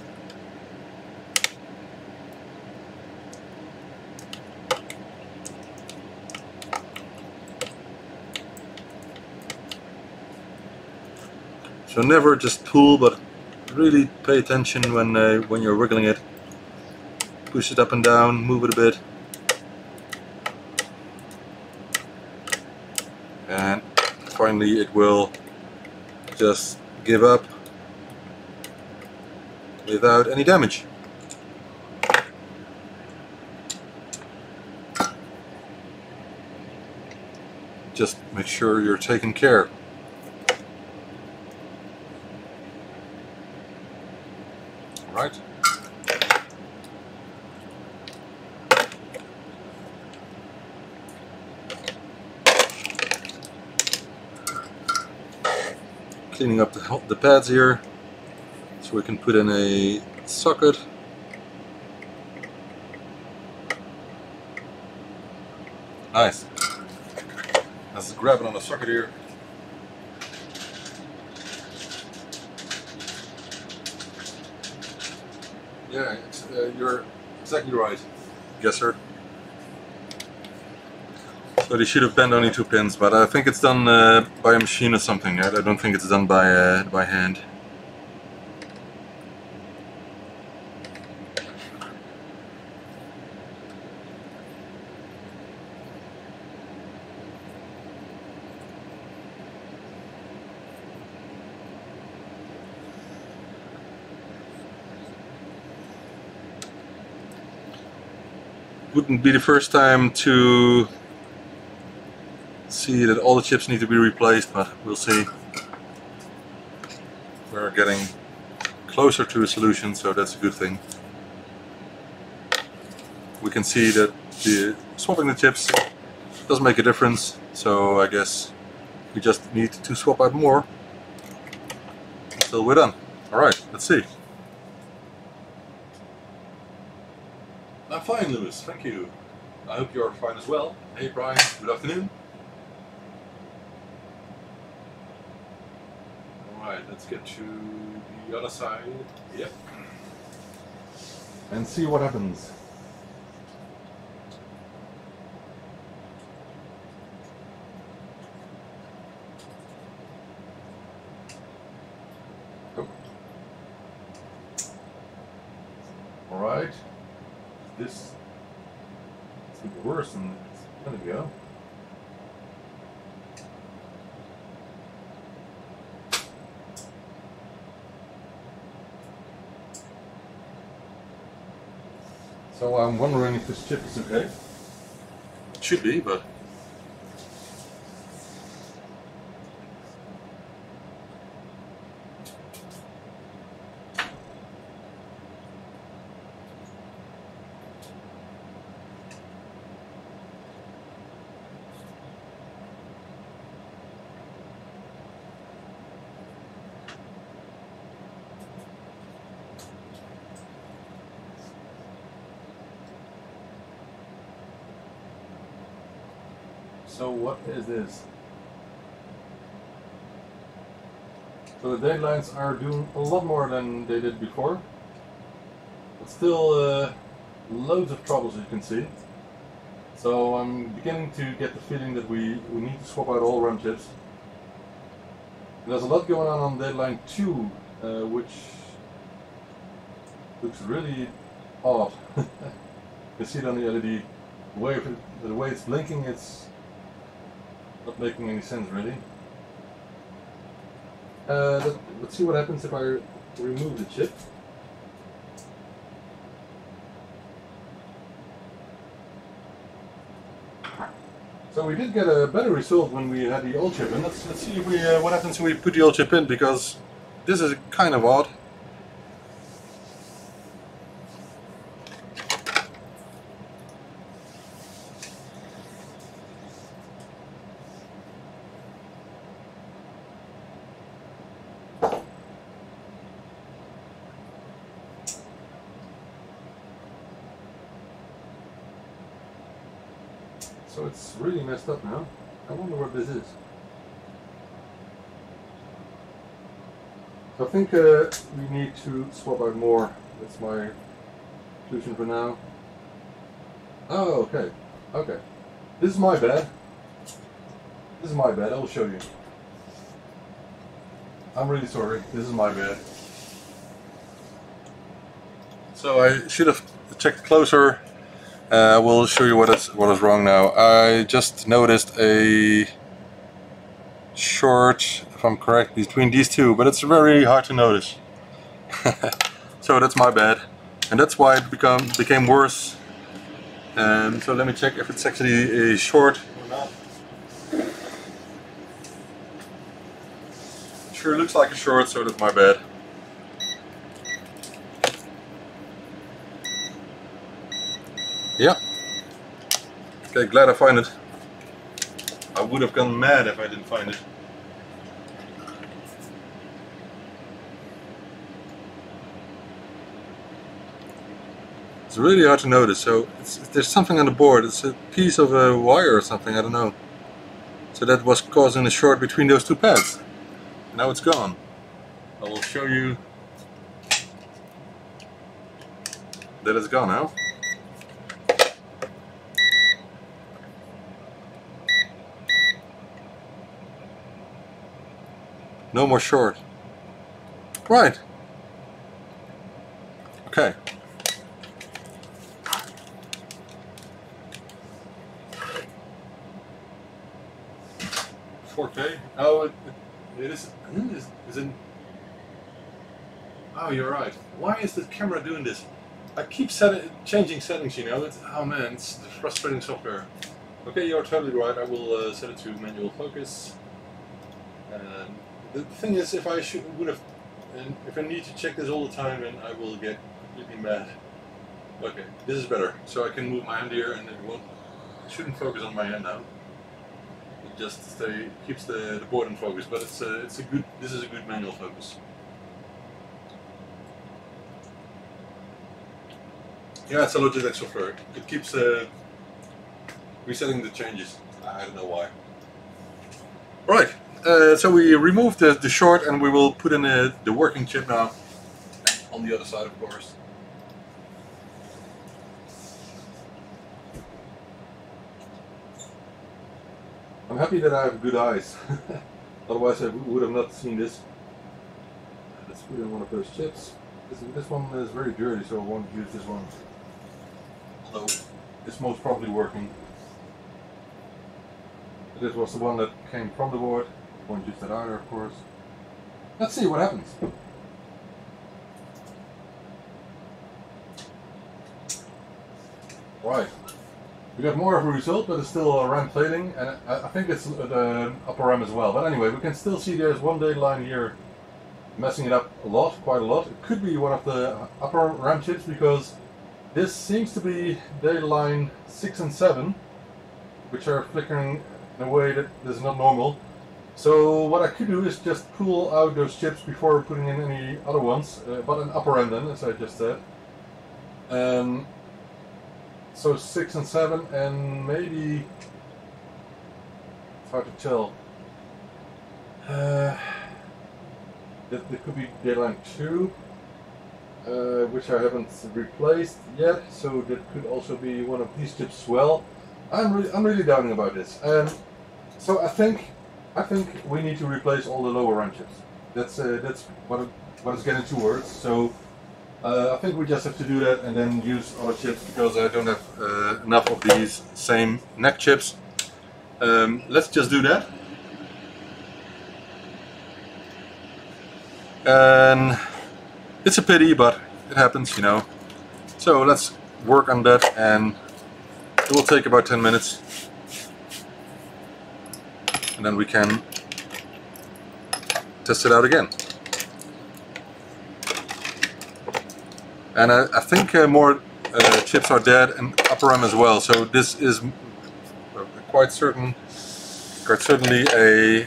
So never just pull, but really pay attention when you're wiggling it. Push it up and down, move it a bit. And finally it will just give up without any damage. Just make sure you're taking care. Right. Cleaning up the pads here, so we can put in a socket. Nice. Let's grab it on the socket here. Yeah, you're exactly right. Yes, sir. So they should have bent only 2 pins, but I think it's done by a machine or something. I don't think it's done by hand. Wouldn't be the first time to see that all the chips need to be replaced, but we'll see. We're getting closer to a solution, so that's a good thing. We can see that swapping the chips does make a difference, so I guess we just need to swap out more until we're done. Alright, let's see. I'm fine, Lewis, thank you. I hope you're fine as well. Hey Brian, good afternoon. Alright, let's get to the other side. Yep. And see what happens. Oh. Alright. This is worse than it's gonna go. So I'm wondering if this chip is okay. It should be, but so what is this? So the deadlines are doing a lot more than they did before, but still loads of troubles, as you can see. So I'm beginning to get the feeling that we need to swap out all RAM chips. And there's a lot going on deadline 2, which looks really odd. You can see it on the LED. The way it's blinking, it's not making any sense really. Let's see what happens if I remove the chip. So we did get a better result when we had the old chip in. Let's see if what happens when we put the old chip in, because this is kind of odd. So it's really messed up now. I wonder what this is. I think we need to swap out more. That's my solution for now. Oh, okay. Okay. This is my bad. This is my bad. I will show you. I'm really sorry. This is my bad. So I should have checked closer. I will show you what is wrong now. I just noticed a short, if I'm correct, between these two, but it's very hard to notice. So that's my bad, and that's why it became worse. So let me check if it's actually a short or not. Sure looks like a short, so that's my bad. Yeah. Okay, glad I find it. I would have gone mad if I didn't find it. It's really hard to notice, so there's something on the board. It's a piece of a wire or something, I don't know. So that was causing a short between those two pads. Now it's gone. I will show you that it's gone now. No more short. Right. Okay. Oh, it is. Is it? Oh, you're right. Why is the camera doing this? I keep changing settings. You know. Oh man, it's frustrating software. Okay, you're totally right. I will set it to manual focus. The thing is, if I if I need to check this all the time, then I will get completely mad. Okay, this is better. So I can move my hand here, and it shouldn't focus on my hand now. It just keeps the board in focus, but this is a good manual focus. Yeah, it's a Logitech software. It keeps resetting the changes. I don't know why. Right. So we removed the short, and we will put in the working chip now on the other side, of course. I'm happy that I have good eyes. Otherwise I would have not seen this. Let's put in one of those chips. This one is very dirty, so I won't use this one. Although it's most probably working. This was the one that came from the board. Won't use that either, of course. Let's see what happens. Right. We got more of a result, but it's still a RAM fading, and I think it's the upper RAM as well. But anyway, we can still see there's one data line here messing it up a lot, quite a lot. It could be one of the upper RAM chips, because this seems to be data line 6 and 7, which are flickering in a way that is not normal. So what I could do is just pull out those chips before putting in any other ones, but an upper end then, as I just said. So 6 and 7, and maybe it's hard to tell. That could be data line 2, which I haven't replaced yet. So that could also be one of these chips as well. I'm really doubting about this. So I think we need to replace all the lower RAM chips. That's what it's getting towards. So I think we just have to do that and then use other chips, because I don't have enough of these same neck chips. Let's just do that. And it's a pity, but it happens, you know. So let's work on that, and it will take about 10 minutes. And then we can test it out again. And I think more chips are dead, and upper RAM as well. So this is quite certainly a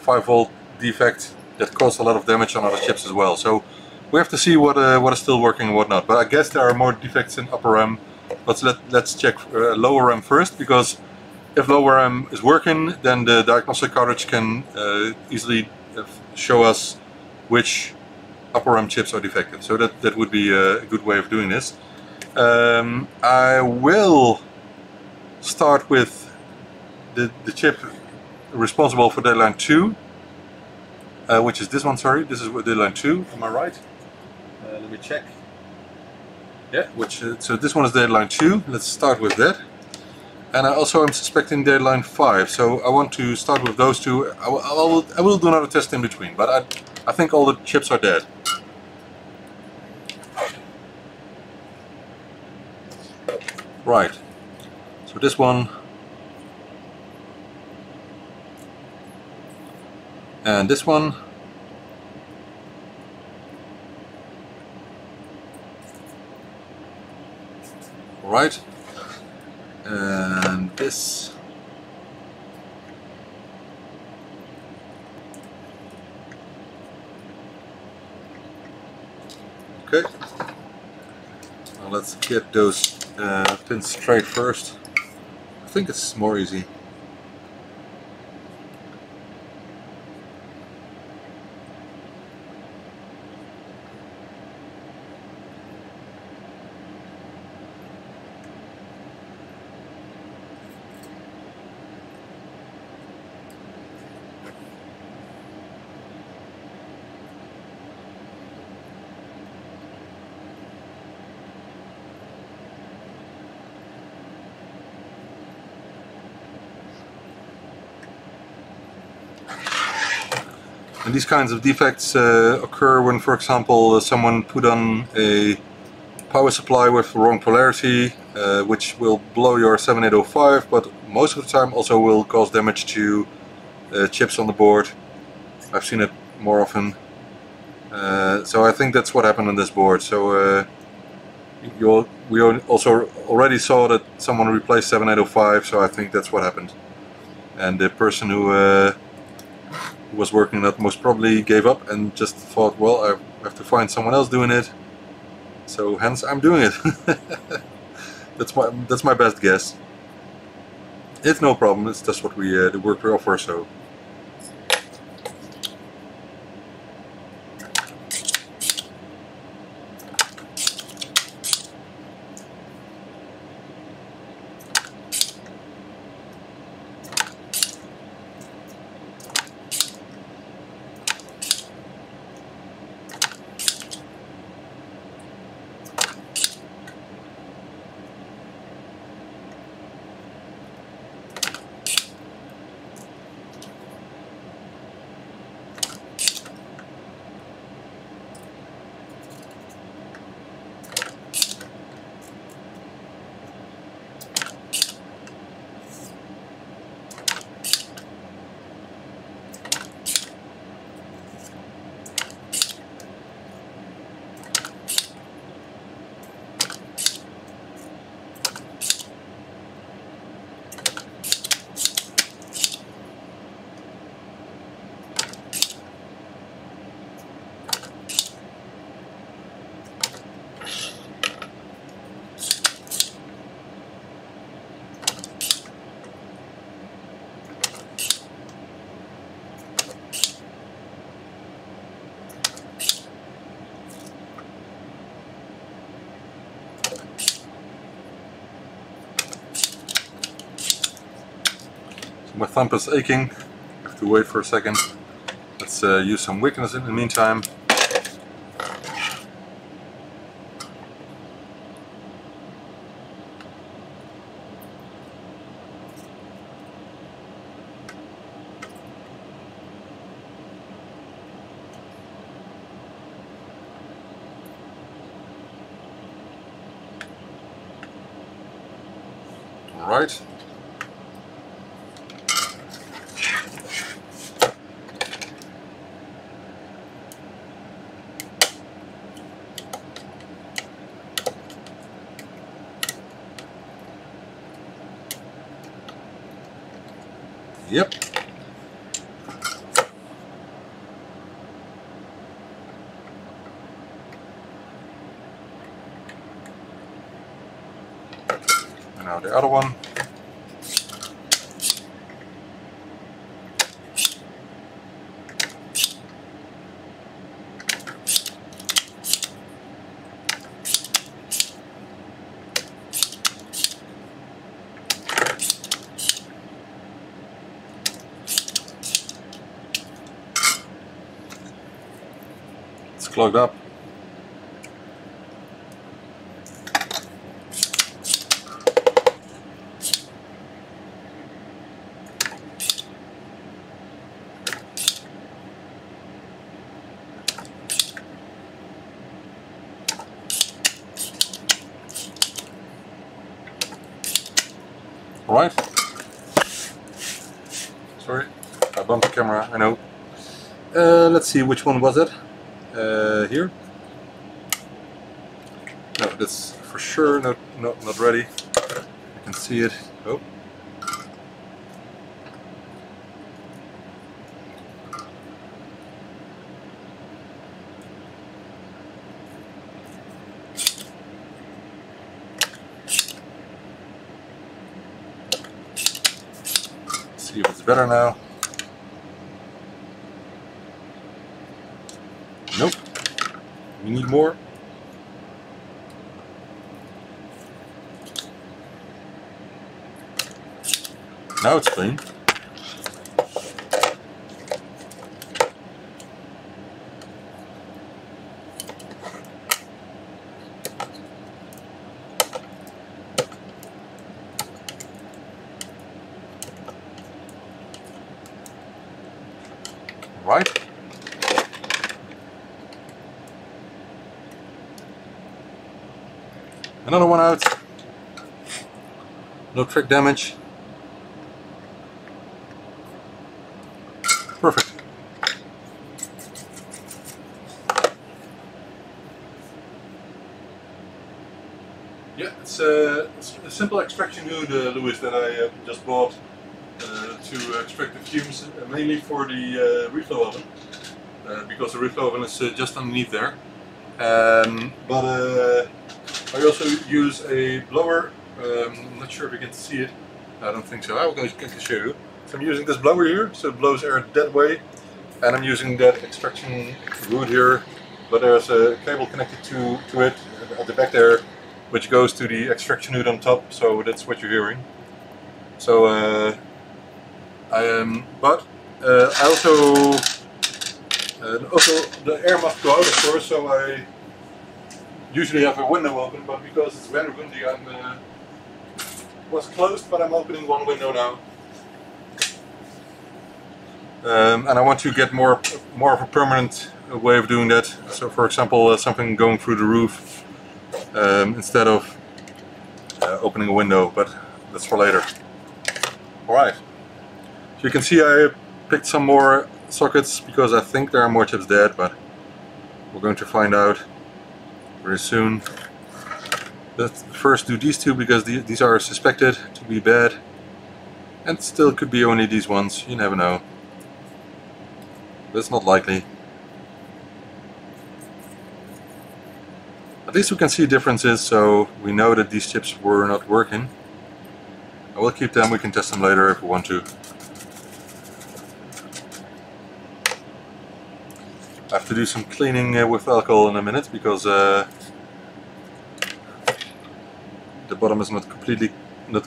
5-volt defect that caused a lot of damage on other chips as well. So we have to see what is still working and what not. But I guess there are more defects in upper RAM. But let's check lower RAM first, because if lower RAM is working, then the diagnostic cartridge can easily show us which upper RAM chips are defective. So that would be a good way of doing this. I will start with the chip responsible for deadline 2, which is this one, sorry. This is deadline 2, am I right? Let me check. Yeah, so this one is deadline 2. Let's start with that. And I also am suspecting deadline 5, so I want to start with those two. I will do another test in between, but I think all the chips are dead. Right, so this one and this one. Right, and this. Okay, now let's get those pins straight first. I think it's more easy. And these kinds of defects occur when, for example, someone put on a power supply with the wrong polarity, which will blow your 7805, but most of the time also will cause damage to chips on the board. I've seen it more often. So I think that's what happened on this board. So we also already saw that someone replaced 7805, so I think that's what happened. And the person who was working that most probably gave up and just thought, well, I have to find someone else doing it, so hence I'm doing it. That's my best guess. It's no problem. It's just what the work we offer. So my thumb is aching. I have to wait for a second. Let's use some weakness in the meantime. All right. Yep. And now the other one. It's clogged up. Alright. Sorry, I bumped the camera, I know. Let's see, which one was it? Here? No, that's for sure not ready. I can see it. Oh. See if it's better now. Nope. We need more. Now it's clean. Right. Another one out. No track damage. Perfect. Yeah, it's a simple extraction hood, Louis, that I just bought to extract the fumes, mainly for the reflow oven, because the reflow oven is just underneath there. But I also use a blower. I'm not sure if you can see it. I don't think so. I'm going to show you. So I'm using this blower here, so it blows air that way, and I'm using that extraction hood here. But there's a cable connected to it at the back there, which goes to the extraction hood on top. So that's what you're hearing. So I also the air must go out, of course. So I usually have a window open, but because it's very windy, was closed, but I'm opening one window now. And I want to get more of a permanent way of doing that. So, for example, something going through the roof instead of opening a window, but that's for later. Alright, so you can see I picked some more sockets because I think there are more chips dead, but we're going to find out very soon. Let's first do these two because these are suspected to be bad, and still could be only these ones, you never know. That's not likely. At least we can see differences, so we know that these chips were not working. I will keep them, we can test them later if we want to. I have to do some cleaning with alcohol in a minute because the bottom is not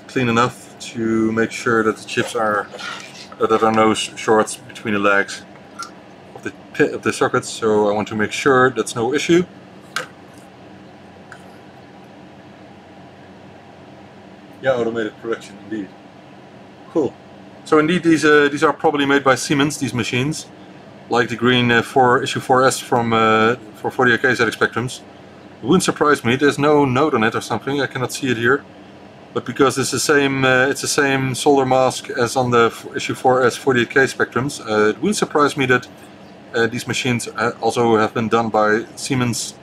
clean enough to make sure that the chips are that there are no shorts between the legs of the sockets. So I want to make sure that's no issue. Yeah, automated production indeed. Cool. So indeed these are probably made by Siemens, these machines, like the green issue 4S from for 48K ZX Spectrums. It wouldn't surprise me. There's no note on it or something. I cannot see it here, but because it's the same solder mask as on the issue 4S 48K Spectrums, it wouldn't surprise me that these machines also have been done by Siemens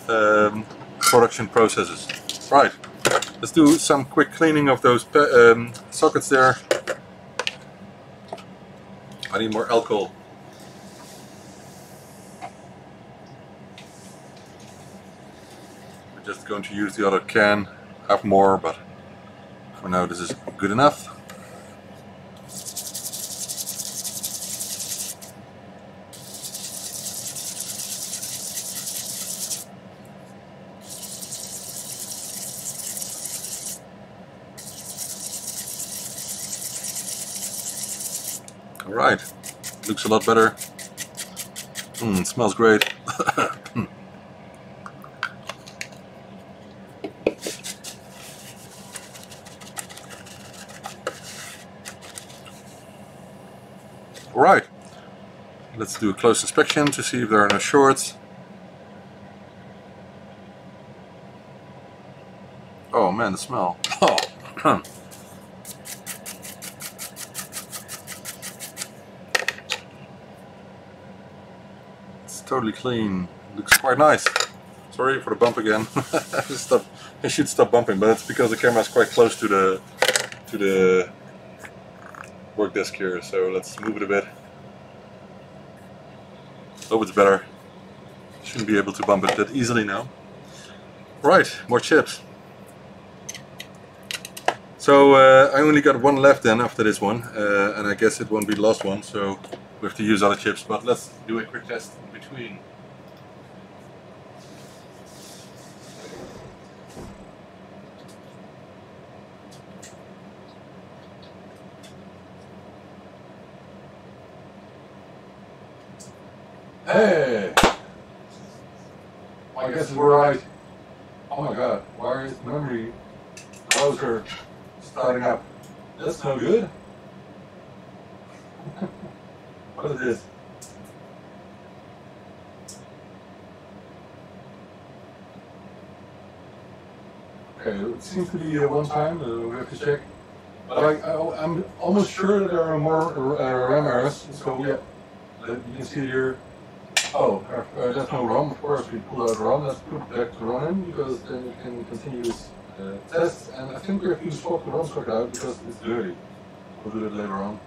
production processes. Right. Let's do some quick cleaning of those sockets there. I need more alcohol. We're just going to use the other can. I have more, but for now this is good enough. Alright, looks a lot better. It smells great. Alright, let's do a close inspection to see if there are no shorts. Oh man, the smell. Oh. It's totally clean. Looks quite nice. Sorry for the bump again. I should stop bumping, but it's because the camera is quite close to the work desk here, so let's move it a bit. Hope it's better. Shouldn't be able to bump it that easily now. Right, more chips. So I only got one left then after this one, and I guess it won't be the last one, so we have to use other chips, but let's do a quick test in between. Hey! I guess we're right. Oh my god, why is the memory browser starting up? That's no good. What is this? Okay, it seems to be one time, we have to check. But I'm almost sure that there are more RAM errors, so yeah, you can see here. Oh, there's no ROM, of course. We pull out ROM, let's put back the ROM in, because then we can continue this test. And I think we have to swap the ROM socket out because it's dirty. We'll do that later on.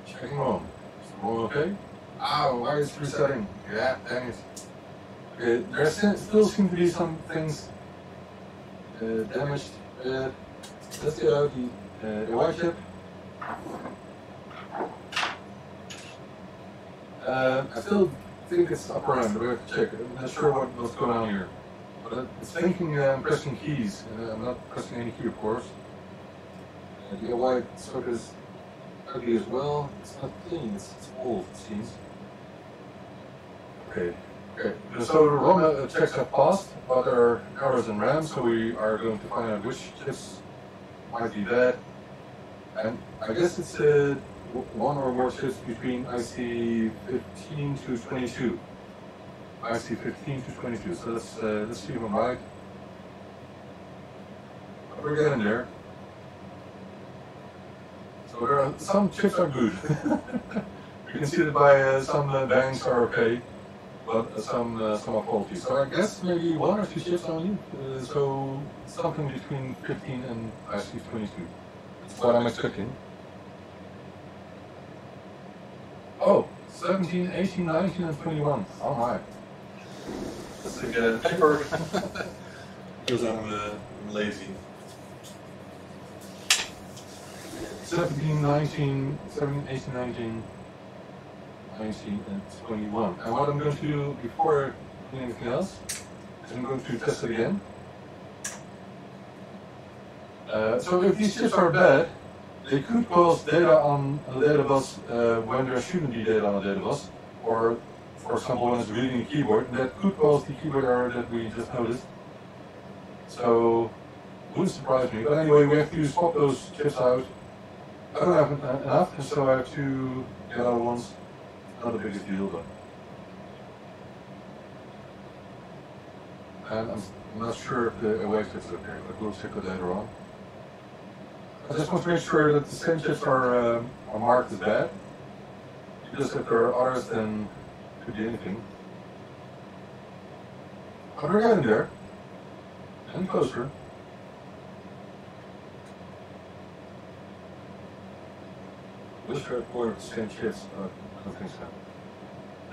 Checking ROM. Is the ROM okay? Ah, why is it resetting? Yeah, dang it. Okay, there still seem to be some things damaged. Let's get out the white chip. I still think it's upper end, but we have to check. I'm not sure what's going on here. But it's thinking I'm pressing keys. I'm not pressing any key, of course. The white socket is ugly as well. It's not clean, it's old, it seems. Okay. So the ROM checks have passed, but there are errors in RAM, so we are going to find out which chips might be bad. And I guess it's one or more chips between IC 15 to 22. IC 15 to 22. So let's see if I'm right. But we're getting there. So there are, some chips are good. You can see that by some banks are okay, but some are faulty. So I guess maybe one or two chips only. So something between 15 and IC 22. That's what I'm expecting. Oh, 17, 18, 19 and 21. Oh my. Let's take a paper. Because I'm lazy. 17, 19, 17, 18, 19, 19 and 21. And what I'm going to do before doing anything else is I'm going to test it again. So if these chips are bad, they could cause data on a data bus when there shouldn't be data on a data bus, or for example when it's reading a keyboard, and that could cause the keyboard error that we just noticed. So it wouldn't surprise me, but anyway, we have to swap those chips out. I don't have enough, and so I have to get other ones. Not the biggest deal, but. And I'm not sure if the away fits okay, but we'll check that later on. I just want to make sure that the same chips are marked as bad, because if there are others, then it could be anything. But we're getting there, and closer. Wish there were the same chips, but I don't think so.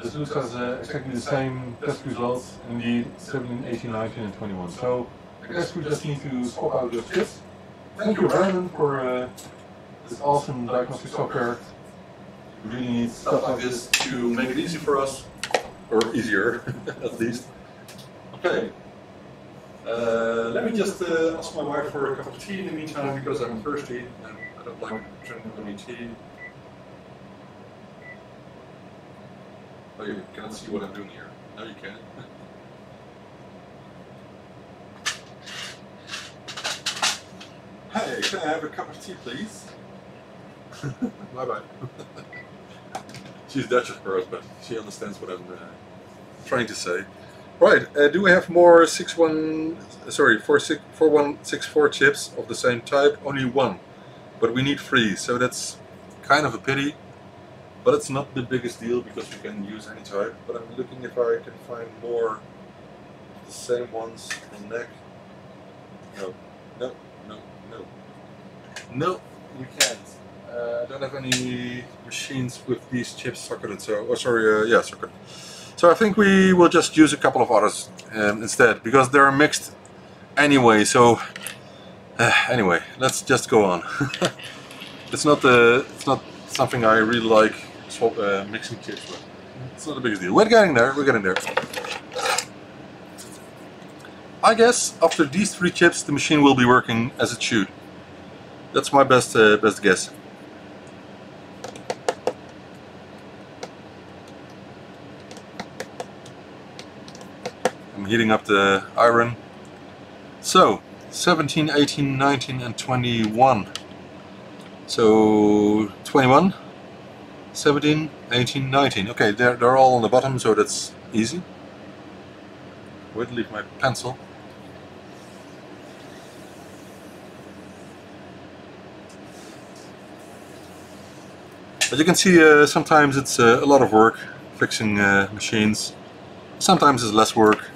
This looks as exactly the same test results in the 17, 18, 19 and 21. So I guess we just need to swap out those chips. Thank you, Brandon, for this awesome diagnostic software. We really need stuff like this to make it easy for us, or easier, at least. Okay, Let me just ask my wife for a cup of tea in the meantime, because I'm thirsty and I don't like drinking any tea. Oh, you cannot see what I'm doing here. Now you can. Hey, can I have a cup of tea, please? Bye-bye. She's Dutch, of course, but she understands what I'm trying to say. Right, do we have more 4164 chips of the same type? Only one, but we need 3, so that's kind of a pity. But it's not the biggest deal because you can use any type. But I'm looking if I can find more of the same ones on neck. No, no, no, no. No, you can't. I don't have any machines with these chips socketed, so, yeah, socketed. So I think we will just use a couple of others instead, because they're mixed anyway, so anyway, let's just go on. It's not something I really like mixing chips with. It's not the biggest deal. We're getting there, we're getting there. I guess after these 3 chips the machine will be working as it should. That's my best guess. I'm heating up the iron. So 17, 18, 19 and 21. So 21, 17, 18, 19. Okay, they're all on the bottom, so that's easy. Wait, leave my pencil. But you can see sometimes it's a lot of work fixing machines. Sometimes it's less work.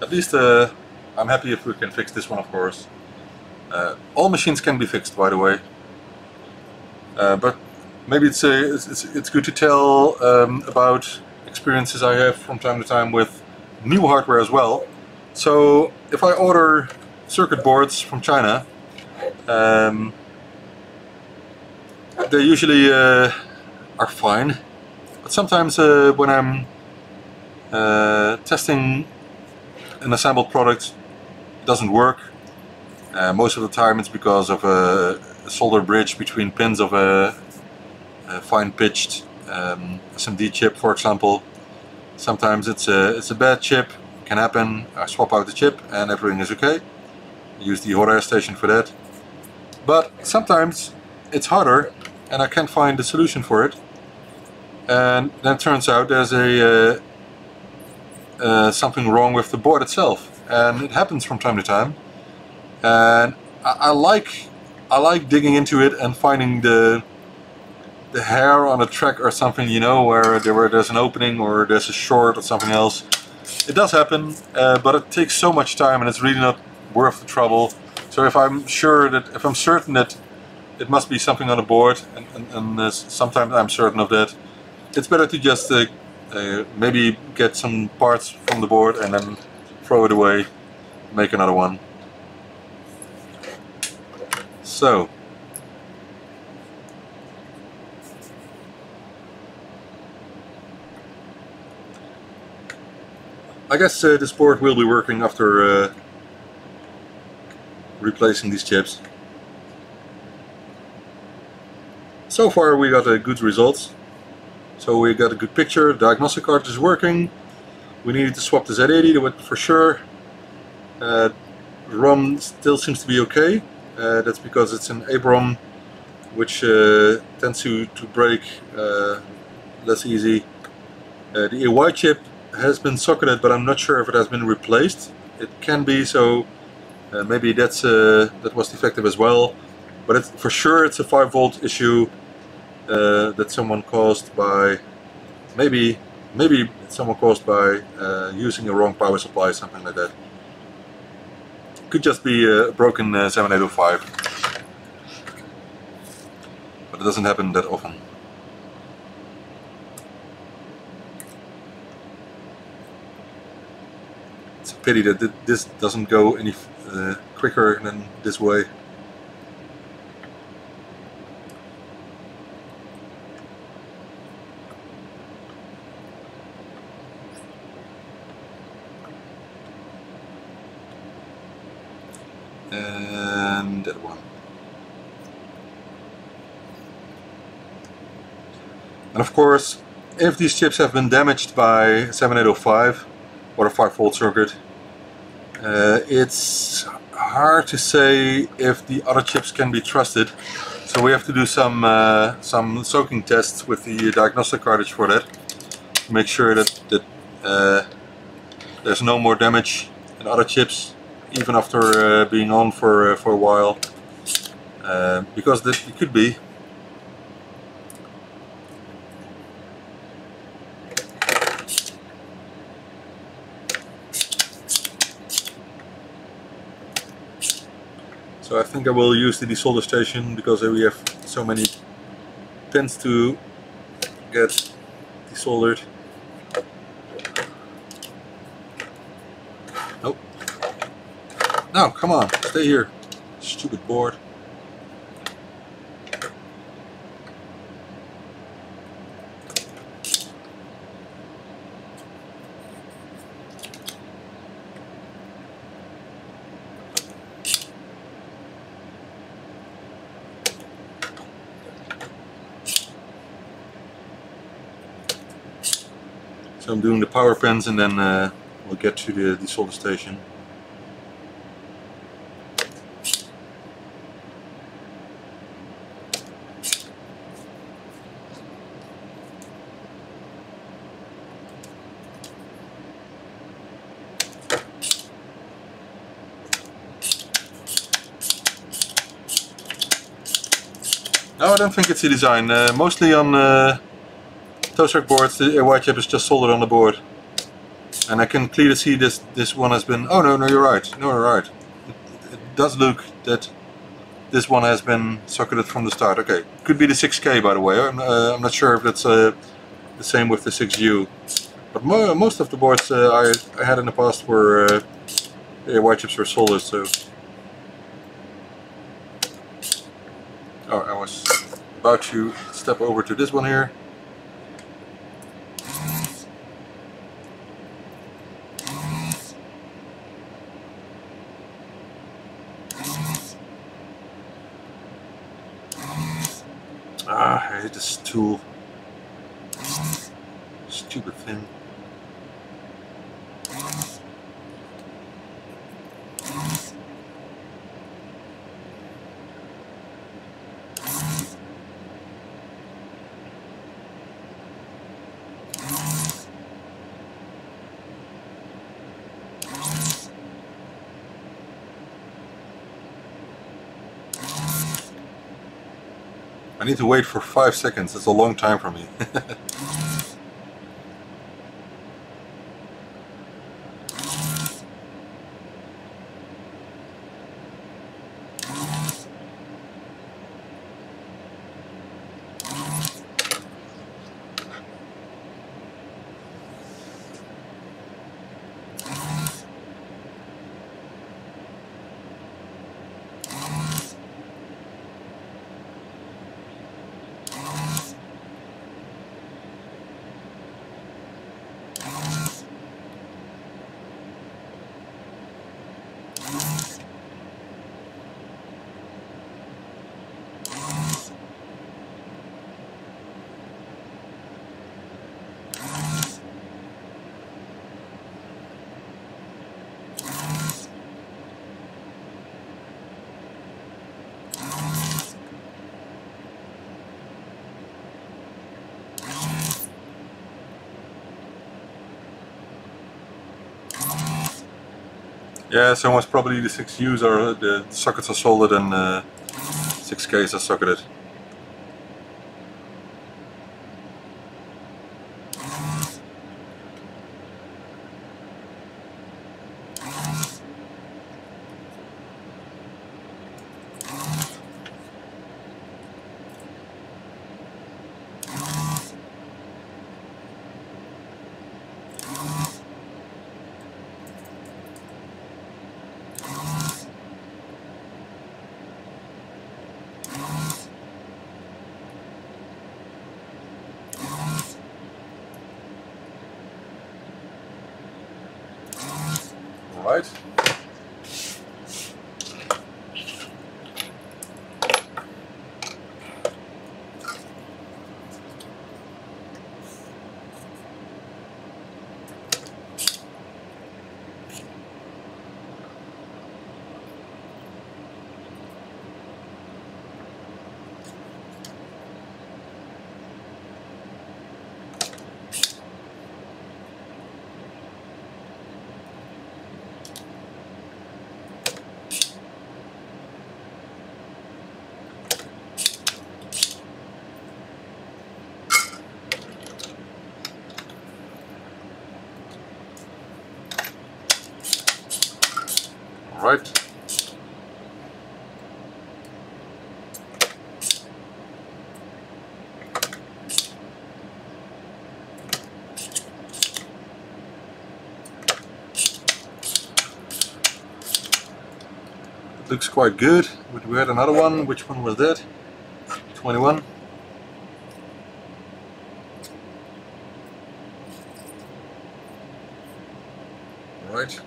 At least I'm happy if we can fix this one, of course. All machines can be fixed, by the way. But maybe it's good to tell about experiences I have from time to time with new hardware as well. So if I order circuit boards from China, they usually are fine. But sometimes when I'm testing an assembled product, it doesn't work. Most of the time it's because of a solder bridge between pins of a fine pitched SMD chip, for example. Sometimes it's a bad chip, can happen. I swap out the chip and everything is okay. Use the hot air station for that. But sometimes it's harder and I can't find the solution for it. And then it turns out there's something wrong with the board itself, and it happens from time to time. And I like digging into it and finding the hair on a track or something, you know, where there's an opening or there's a short or something else. It does happen, but it takes so much time and it's really not worth the trouble. So if I'm certain that it must be something on the board, and sometimes I'm certain of that, it's better to just maybe get some parts from the board and then throw it away, make another one. So I guess this board will be working after replacing these chips. So far we got good results. So we got a good picture. The diagnostic card is working. We needed to swap the Z80 for sure. ROM still seems to be okay. That's because it's an ABROM, which tends to break less easy. The AY chip has been socketed, but I'm not sure if it has been replaced. It can be, so maybe that was defective as well. But for sure it's a 5-volt issue that someone caused by maybe someone caused by using a wrong power supply, something like that. Could just be a broken 7805, but it doesn't happen that often. It's a pity that this doesn't go any quicker than this way. And of course, if these chips have been damaged by 7805 or a 5-volt circuit, it's hard to say if the other chips can be trusted. So we have to do some soaking tests with the diagnostic cartridge for that, to make sure that there's no more damage in other chips, even after being on for a while, because it could be. So I think I will use the desolder station, because we have so many pins to get desoldered. Nope. No, come on, stay here, stupid board. So I'm doing the power pins, and then we'll get to the desolder station. No, I don't think it's the design. Mostly on Toastrack boards, the white chip is just soldered on the board, and I can clearly see this one has been. Oh no, you're right. No, you're right. It does look that this one has been socketed from the start. Okay, could be the 6K, by the way. I'm not sure if that's the same with the 6U, but most of the boards I had in the past were the white chips were soldered. So, oh, I was about to step over to this one here. Ah, I hate this tool. Stupid thing. I need to wait for 5 seconds. That's a long time for me. Yeah, so most probably the 6U's are the sockets are soldered and 6K's are socketed. Right. Right. Looks quite good. We had another one. Which one was that? 21. Right.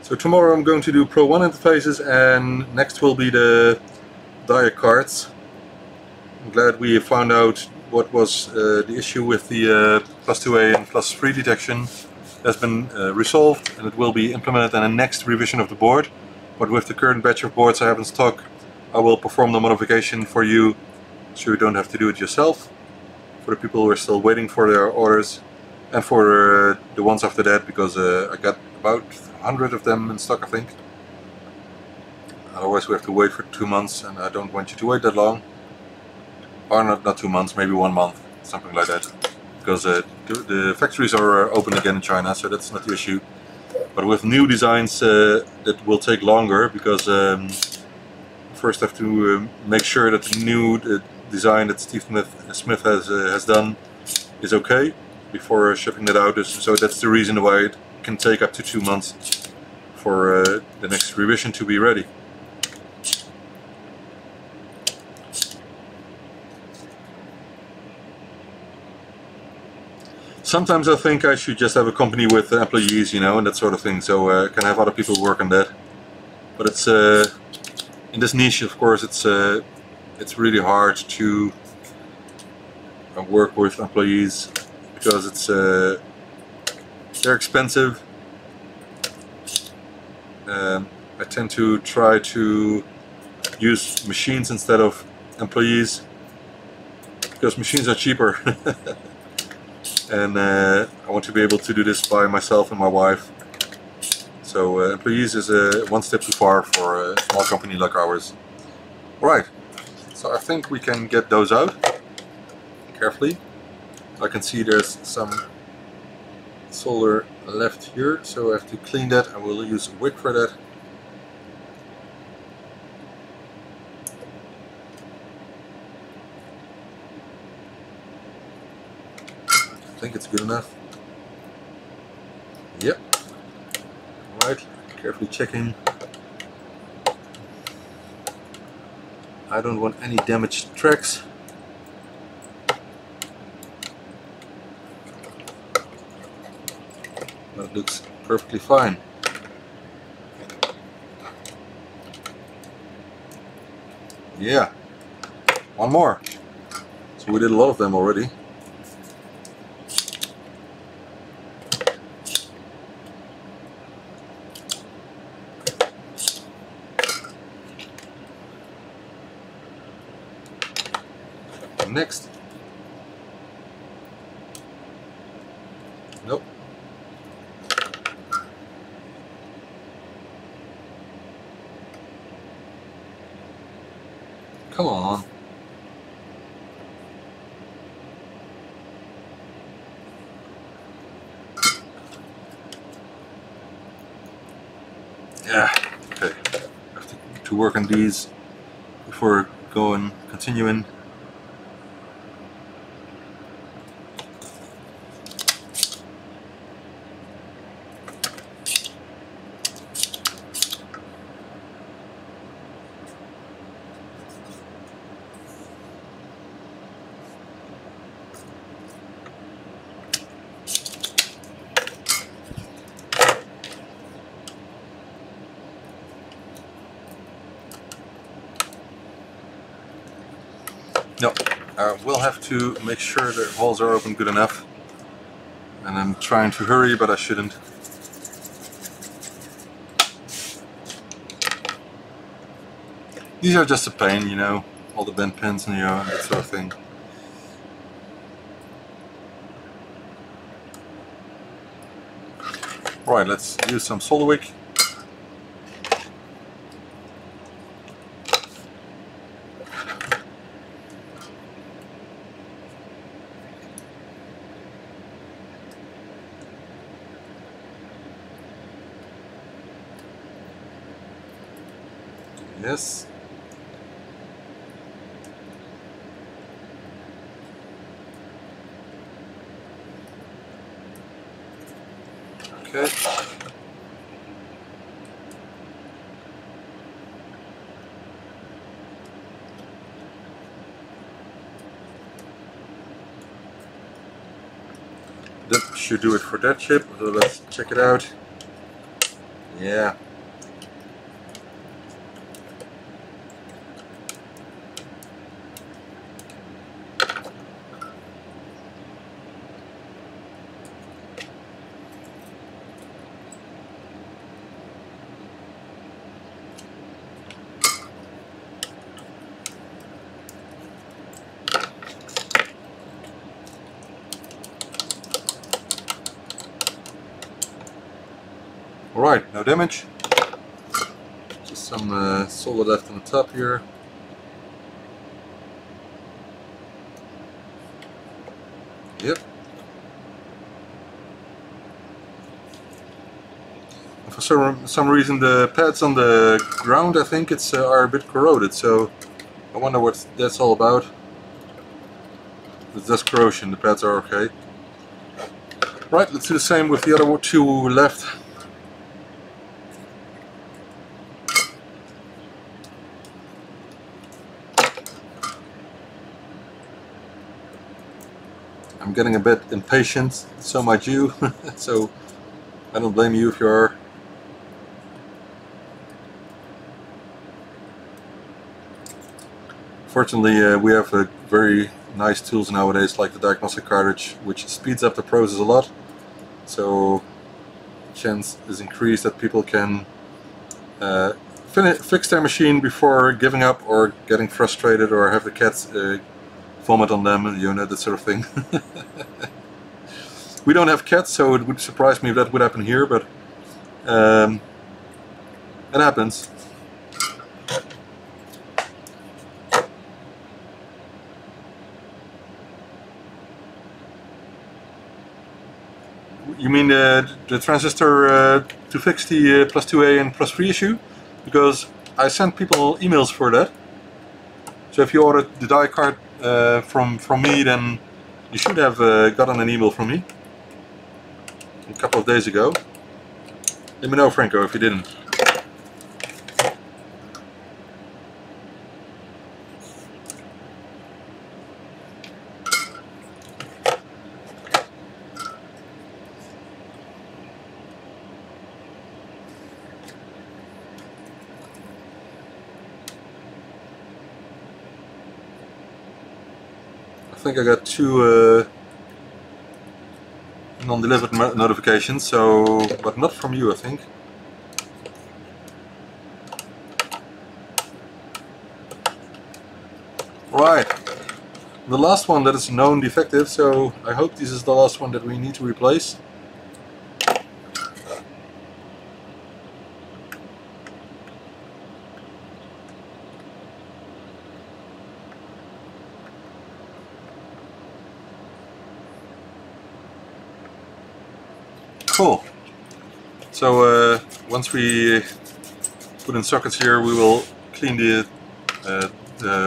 So tomorrow I'm going to do Pro 1 interfaces, and next will be the diode cards. I'm glad we found out what was the issue with the plus 2A and plus 3 detection. Has been resolved, and it will be implemented in the next revision of the board. But with the current batch of boards I have in stock, I will perform the modification for you, so you don't have to do it yourself. For the people who are still waiting for their orders, and for the ones after that, because I got about 100 of them in stock, I think. Otherwise we have to wait for 2 months, and I don't want you to wait that long. Or not 2 months, maybe 1 month, something like that. Because the factories are open again in China, so that's not the issue. But with new designs that will take longer, because first I have to make sure that the new design that Steve Smith has done is okay before shipping that out. So that's the reason why it can take up to 2 months for the next revision to be ready. Sometimes I think I should just have a company with employees, you know, and that sort of thing, so I can have other people work on that. But it's in this niche, of course, it's really hard to work with employees, because they're expensive. I tend to try to use machines instead of employees, because machines are cheaper. And I want to be able to do this by myself and my wife. So employees is one step too far for a small company like ours. Alright, so I think we can get those out carefully. I can see there's some solder left here, so I have to clean that. I will use a wick for that. I think it's good enough. Yep. Alright, carefully checking. I don't want any damaged tracks. That looks perfectly fine. Yeah. One more. So we did a lot of them already. Next. Nope. Come on. Yeah. Okay. I have to work on these before continuing. No, we'll have to make sure the holes are open good enough. And I'm trying to hurry, but I shouldn't. These are just a pain, you know, all the bent pins and that sort of thing. Right, let's use some solder wick. Yes. Okay. That should do it for that chip, so let's check it out. Yeah. Alright, no damage. Just some solder left on the top here. Yep. And for some reason the pads on the ground, I think are a bit corroded, so I wonder what that's all about. It's just corrosion, the pads are okay. Right, let's do the same with the other two left. I'm getting a bit impatient, so might you, so I don't blame you if you are. Fortunately, we have very nice tools nowadays, like the diagnostic cartridge, which speeds up the process a lot. So, chance is increased that people can fix their machine before giving up or getting frustrated or have the cats vomit on them, you know, that sort of thing. We don't have cats, so it would surprise me if that would happen here, but it happens. You mean the transistor to fix the plus 2A and plus 3 issue? Because I sent people emails for that. So if you ordered the die card from me, then you should have gotten an email from me a couple of days ago. Let me know, Franco, if you didn't. I think I got two non-delivered notifications, so but not from you, I think. Right, the last one that is known defective, so I hope this is the last one that we need to replace. Cool. So once we put in sockets here, we will clean the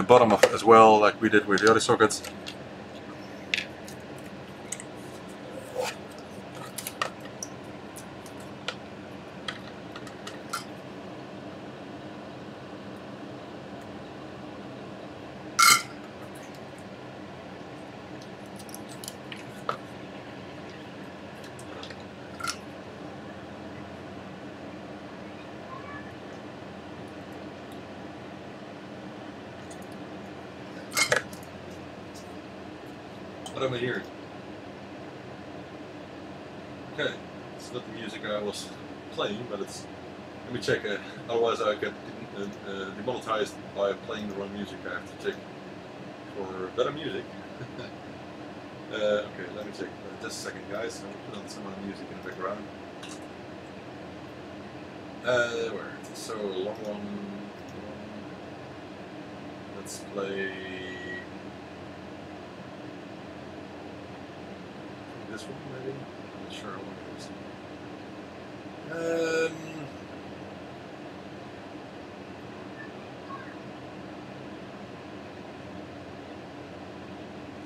bottom of as well, like we did with the other sockets. What am I hearing? Okay, it's not the music I was playing, but it's. Let me check. Otherwise, I get demonetized by playing the wrong music. I have to check for better music. Okay, let me check. Just a second, guys. I'll put on some other music in the background. Where? So long one. Let's play this one maybe. I'm not sure how long it is.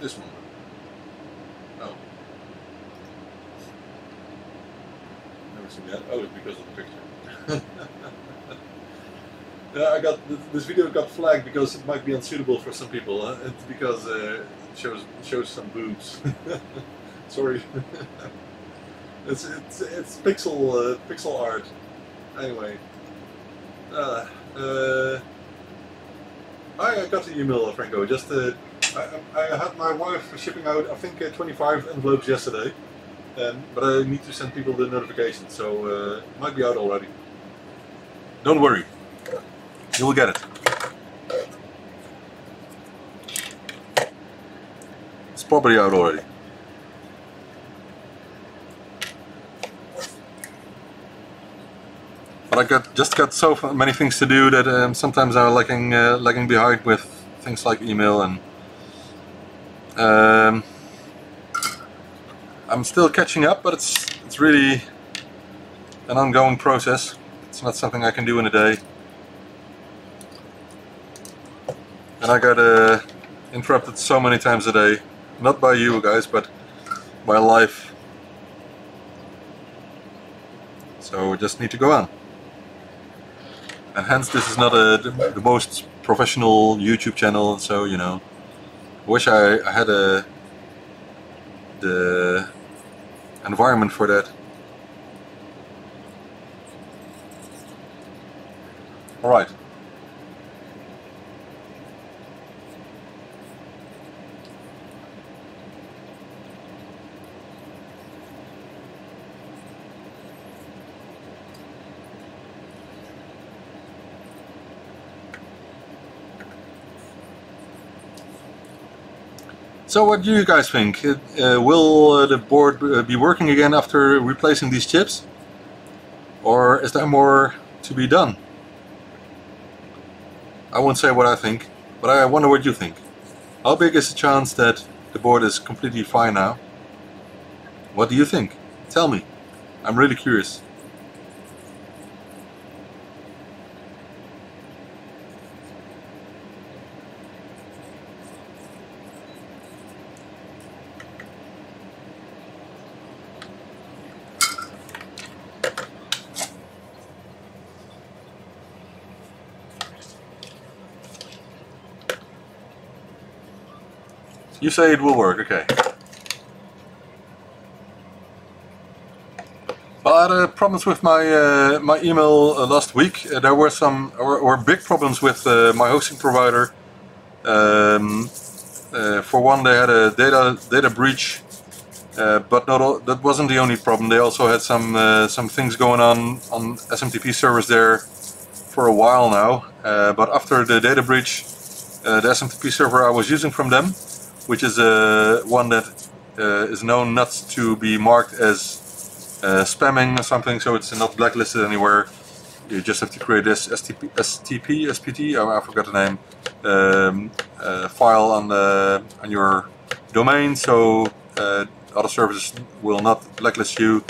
This one. Oh. Never seen that. Oh, it's because of the picture. Yeah, I got this video got flagged because it might be unsuitable for some people. It's because it shows some boobs. Sorry. it's pixel art. Anyway. I got the email, Franco. Just I had my wife shipping out, I think, 25 envelopes yesterday, but I need to send people the notification, so it might be out already. Don't worry, you will get it. It's probably out already. But I just got so many things to do that sometimes I'm lagging behind with things like email, and I'm still catching up, but it's really an ongoing process. It's not something I can do in a day. And I got interrupted so many times a day, not by you guys, but by life. So we just need to go on. And hence this is not the most professional YouTube channel, so you know, I wish I had the environment for that. Alright. So what do you guys think? Will the board be working again after replacing these chips? Or is there more to be done? I won't say what I think, but I wonder what you think. How big is the chance that the board is completely fine now? What do you think? Tell me. I'm really curious. You say it will work, okay. Well, I had problems with my my email last week. There were some big problems with my hosting provider. For one, they had a data breach, but that wasn't the only problem. They also had some things going on SMTP servers there for a while now. But after the data breach, the SMTP server I was using from them, which is one that is known not to be marked as spamming or something, so it's not blacklisted anywhere. You just have to create this SPT, I forgot the name, file on your domain, so other services will not blacklist your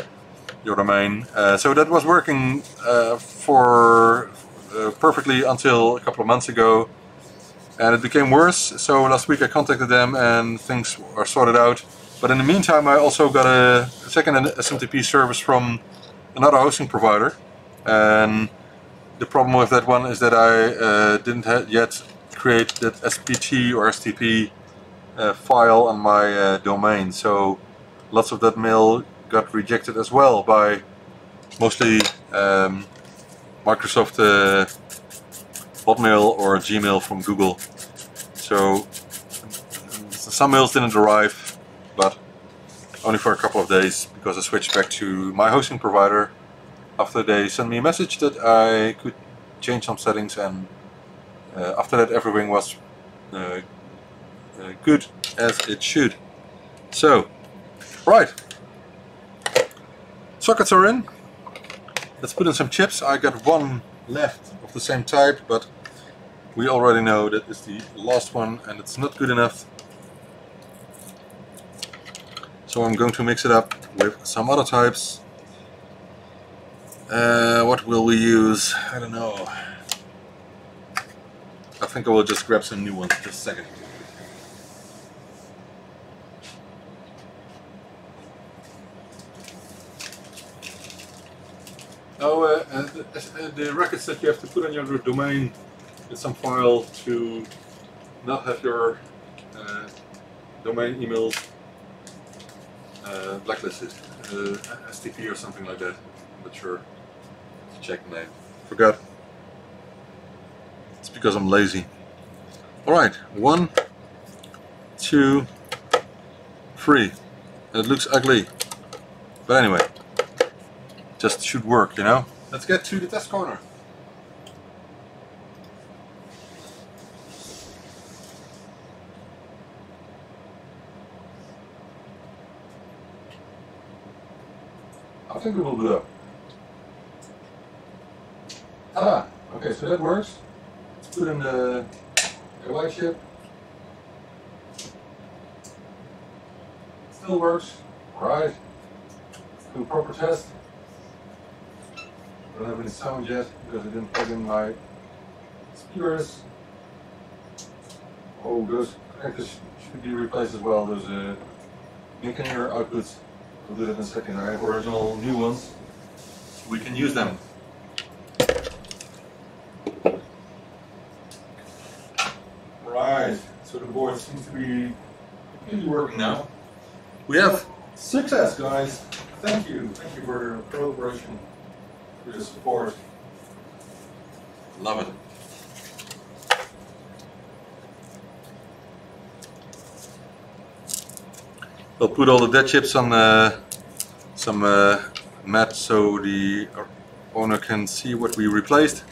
domain. So that was working for perfectly until a couple of months ago. And it became worse, so last week I contacted them and things are sorted out. But in the meantime I also got a second SMTP service from another hosting provider. And the problem with that one is that I didn't yet create that SPT or STP file on my domain. So lots of that mail got rejected as well by mostly Microsoft Hotmail or Gmail from Google. So some mails didn't arrive, but only for a couple of days, because I switched back to my hosting provider after they sent me a message that I could change some settings, and after that everything was good as it should. So, right, sockets are in. Let's put in some chips. I got one left of the same type, but we already know that it's the last one and it's not good enough. So I'm going to mix it up with some other types. What will we use? I don't know. I think I will just grab some new ones in just a second. Oh, the records that you have to put on your domain in some file to not have your domain emails blacklisted. STP or something like that. I'm not sure. Check the name. Forgot. It's because I'm lazy. Alright, 1, 2, 3. And it looks ugly. But anyway, just should work, you know? Let's get to the test corner. I think it will blow up. Ah, okay, so that works. Let's put in the white chip. Still works. Alright. Let's do a proper test. I don't have any sound yet because I didn't plug in my speakers. Oh, those connectors should be replaced as well. There's a linear outputs. We'll do that in a second. I have original new ones. We can use them. Right, so the board seems to be completely working now. We have success, guys. Thank you for your cooperation, for your support. Love it. We'll put all the dead chips on some mat so the owner can see what we replaced.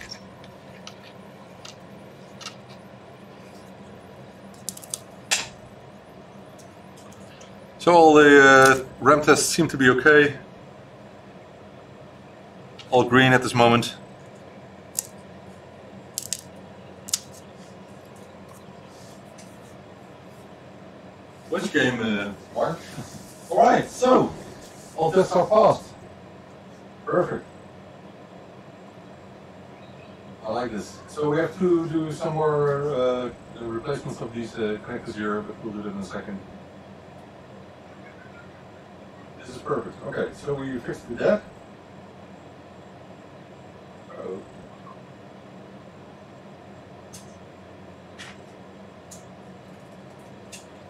So all the RAM tests seem to be okay. All green at this moment. Which game, Mark? Alright, so all tests are passed. Perfect. I like this. So we have to do some more replacements of these connectors here, but we'll do that in a second. This is perfect. Okay, so we fixed the dead. Oh.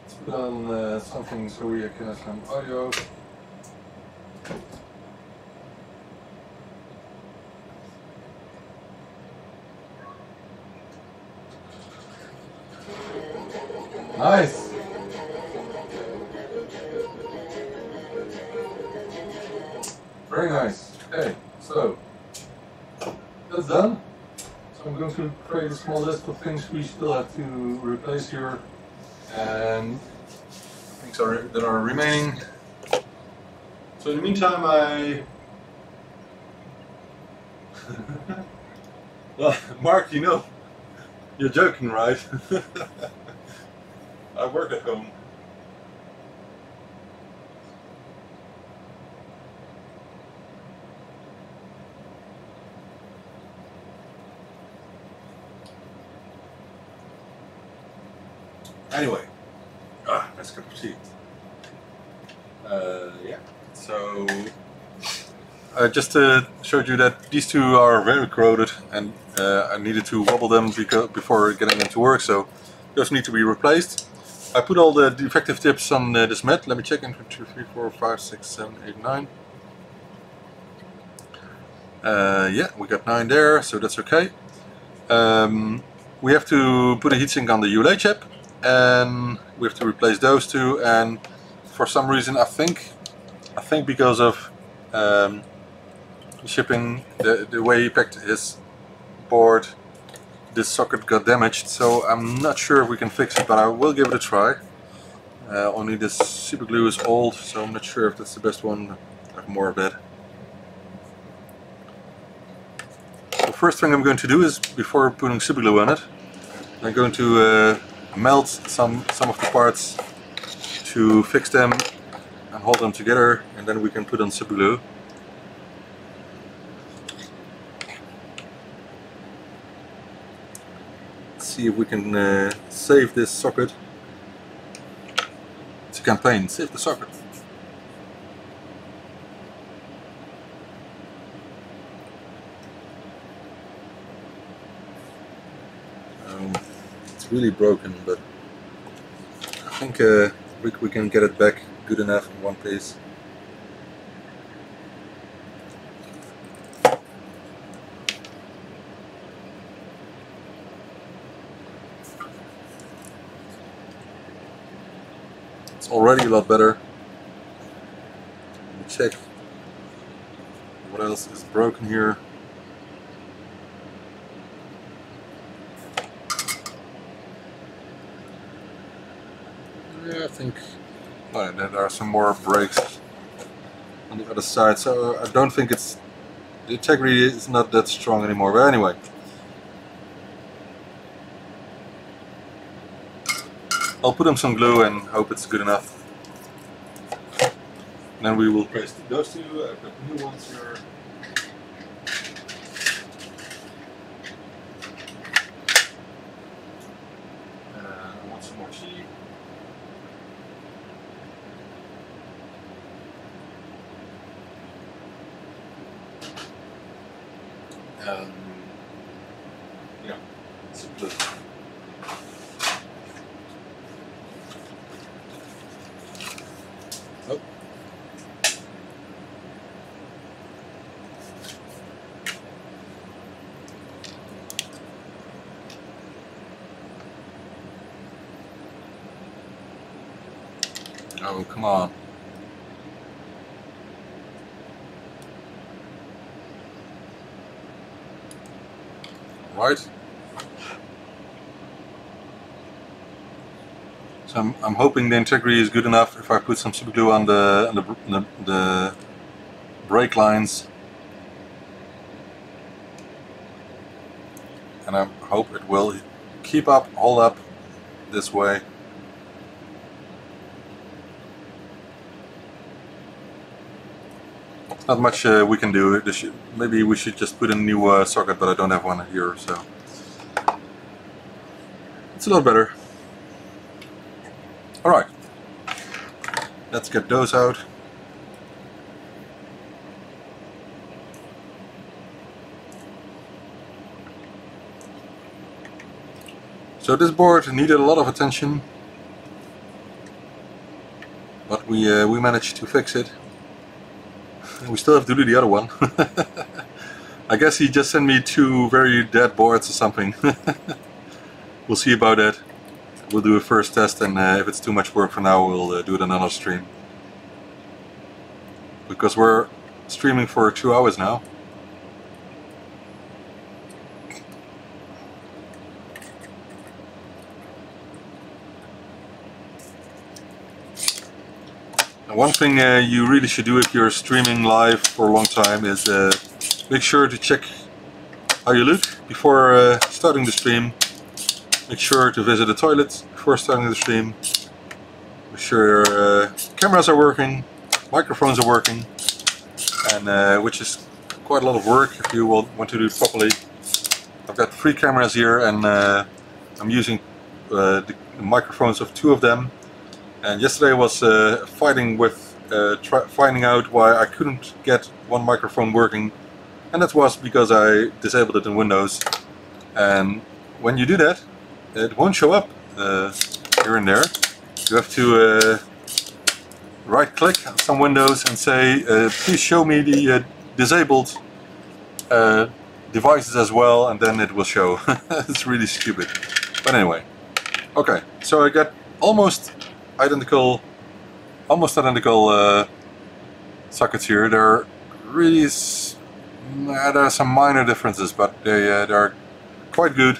Let's put on something so we can have some audio. Nice! Very nice. Okay, so that's done. So I'm going to create a small list of things we still have to replace here and things that are remaining. So in the meantime well, Mark, you know, you're joking, right? I work at home. Anyway, nice cup of tea. Yeah, so I just showed you that these two are very corroded and I needed to wobble them before getting them to work, so those need to be replaced. I put all the defective tips on this mat. Let me check. 1, 2, 3, 4, 5, 6, 7, 8, 9. Yeah, we got 9 there, so that's okay. We have to put a heatsink on the ULA chip, and we have to replace those two. And for some reason, I think because of shipping, the way he packed his board, this socket got damaged. So I'm not sure if we can fix it, but I will give it a try. Only this super glue is old, so I'm not sure if that's the best one. I have more of that. the first thing I'm going to do is, before putting super glue on it, I'm going to melt some of the parts to fix them and hold them together, and then we can put on super glue. Let's see if we can save this socket. It's a campaign, save the socket. It's really broken, but I think we can get it back good enough in one piece. It's already a lot better. Let me check what else is broken here. Yeah, I think there are some more breaks on the other side, so I don't think the integrity is not that strong anymore. But anyway, I'll put on some glue and hope it's good enough. And then we will paste those two. I've got new ones here. I want some more cheese. Yeah, it's blue. Oh. Oh, come on. Right. So I'm hoping the integrity is good enough if I put some super glue on the brake lines, and I hope it will hold up this way. Not much we can do. Maybe we should just put in a new socket, but I don't have one here, so it's a lot better. Alright, let's get those out. So this board needed a lot of attention, but we managed to fix it. We still have to do the other one. I guess he just sent me two very dead boards or something. We'll see about that. We'll do a first test, and if it's too much work for now, we'll do it on another stream. Because we're streaming for 2 hours now. One thing you really should do if you're streaming live for a long time is make sure to check how you look before starting the stream. Make sure to visit the toilet before starting the stream. Make sure cameras are working, microphones are working, and which is quite a lot of work if you want to do it properly. I've got 3 cameras here, and I'm using the microphones of 2 of them. And yesterday I was fighting with finding out why I couldn't get one microphone working, and that was because I disabled it in Windows. And when you do that, it won't show up here and there. You have to right click on some windows and say please show me the disabled devices as well, and then it will show. It's really stupid. But anyway, okay, so I got almost identical sockets here. They're really there are some minor differences, but they're quite good.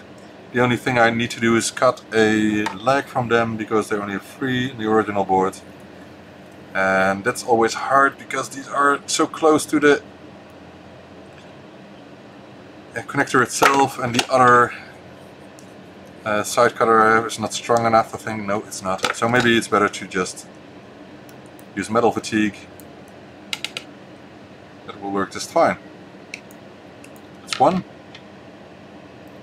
The only thing I need to do is cut a leg from them because they only have 3 in the original board, and that's always hard because these are so close to the connector itself and the other side cutter is not strong enough, I think. No, it's not. So maybe it's better to just use metal fatigue. That will work just fine. That's one.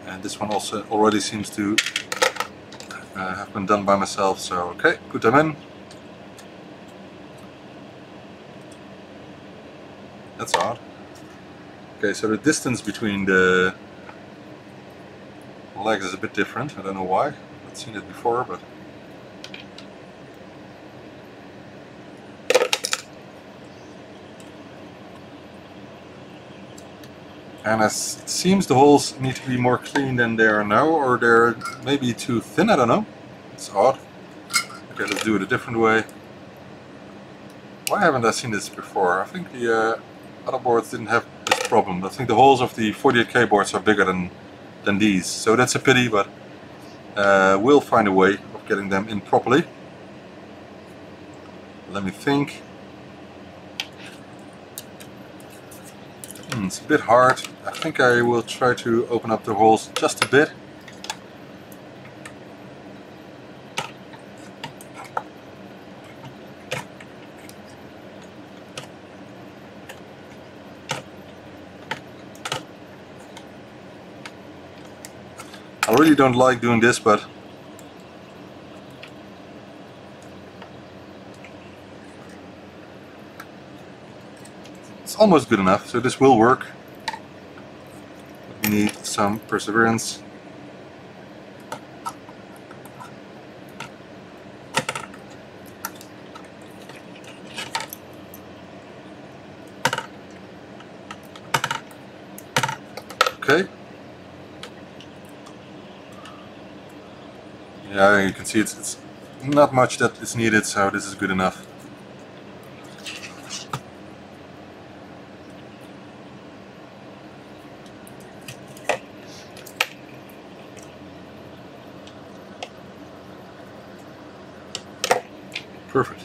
And this one also already seems to have been done by myself, so okay, put them in. That's odd. Okay, so the distance between the legs is a bit different. I don't know why. I've seen it before, but and as it seems the holes need to be more clean than they are now, or they're maybe too thin, I don't know. It's odd. Okay, let's do it a different way. Why haven't I seen this before? I think the other boards didn't have this problem. I think the holes of the 48K boards are bigger than these, so that's a pity, but we'll find a way of getting them in properly. Let me think. It's a bit hard. I think I will try to open up the holes just a bit. I really don't like doing this, but it's almost good enough, so this will work. We need some perseverance. Okay. Yeah, you can see it's not much that is needed, so this is good enough. Perfect.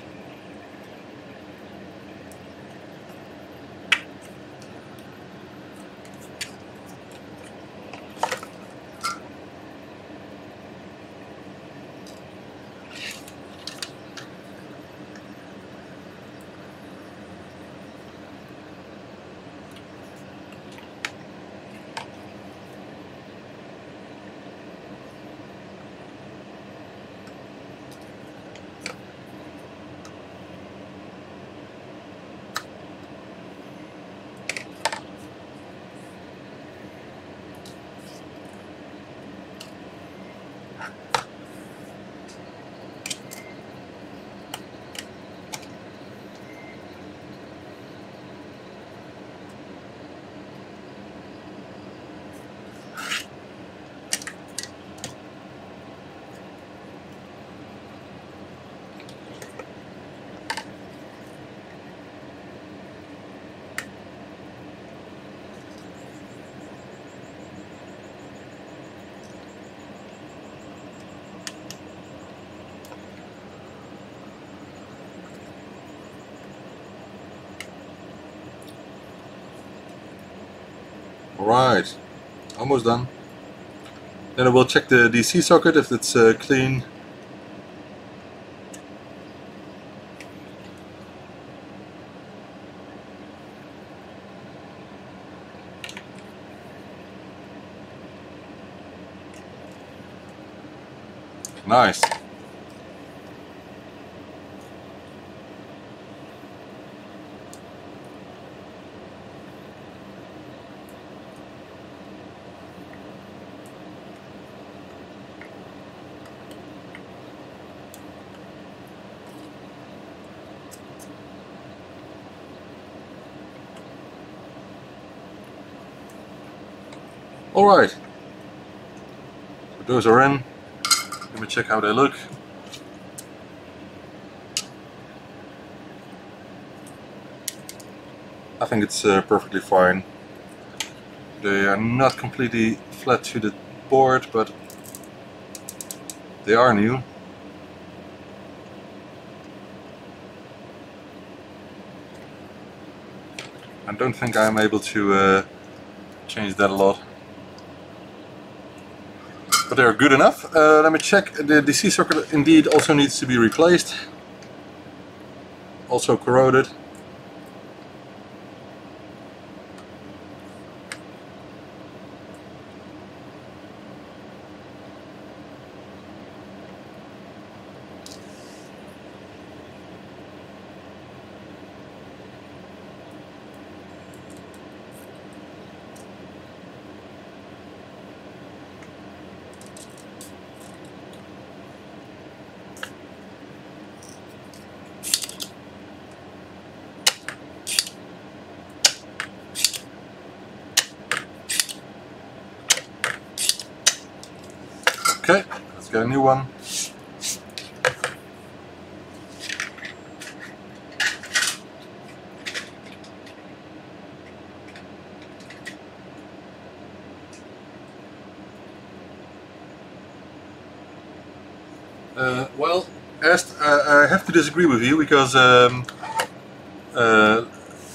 Alright, almost done. Then I will check the DC socket if it's clean. Nice. Alright, so those are in. Let me check how they look. I think it's perfectly fine. They are not completely flat to the board, but they are new. I don't think I'm able to change that a lot. but they're good enough. Let me check. The DC socket indeed also needs to be replaced. Also corroded. Okay, let's get a new one. Well, I have to disagree with you because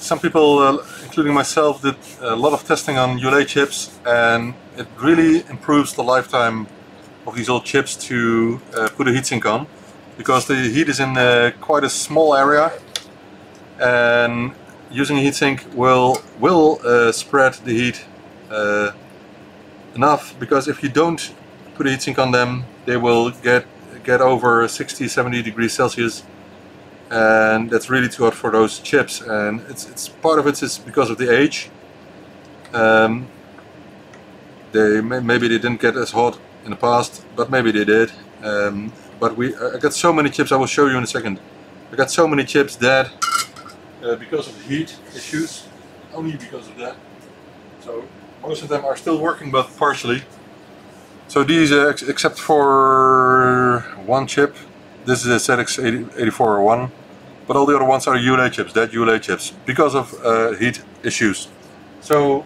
some people, including myself, did a lot of testing on ULA chips, and it really improves the lifetime of these old chips to put a heatsink on, because the heat is in quite a small area, and using a heatsink will spread the heat enough, because if you don't put a heatsink on them, they will get over 60-70 degrees Celsius, and that's really too hot for those chips. And it's part of it is because of the age. Maybe they didn't get as hot in the past, but maybe they did. But I got so many chips, I will show you in a second. I got so many chips dead because of the heat issues, only because of that. So most of them are still working, but partially. So these, except for one chip, this is a ZX8401, but all the other ones are ULA chips, dead ULA chips, because of heat issues. So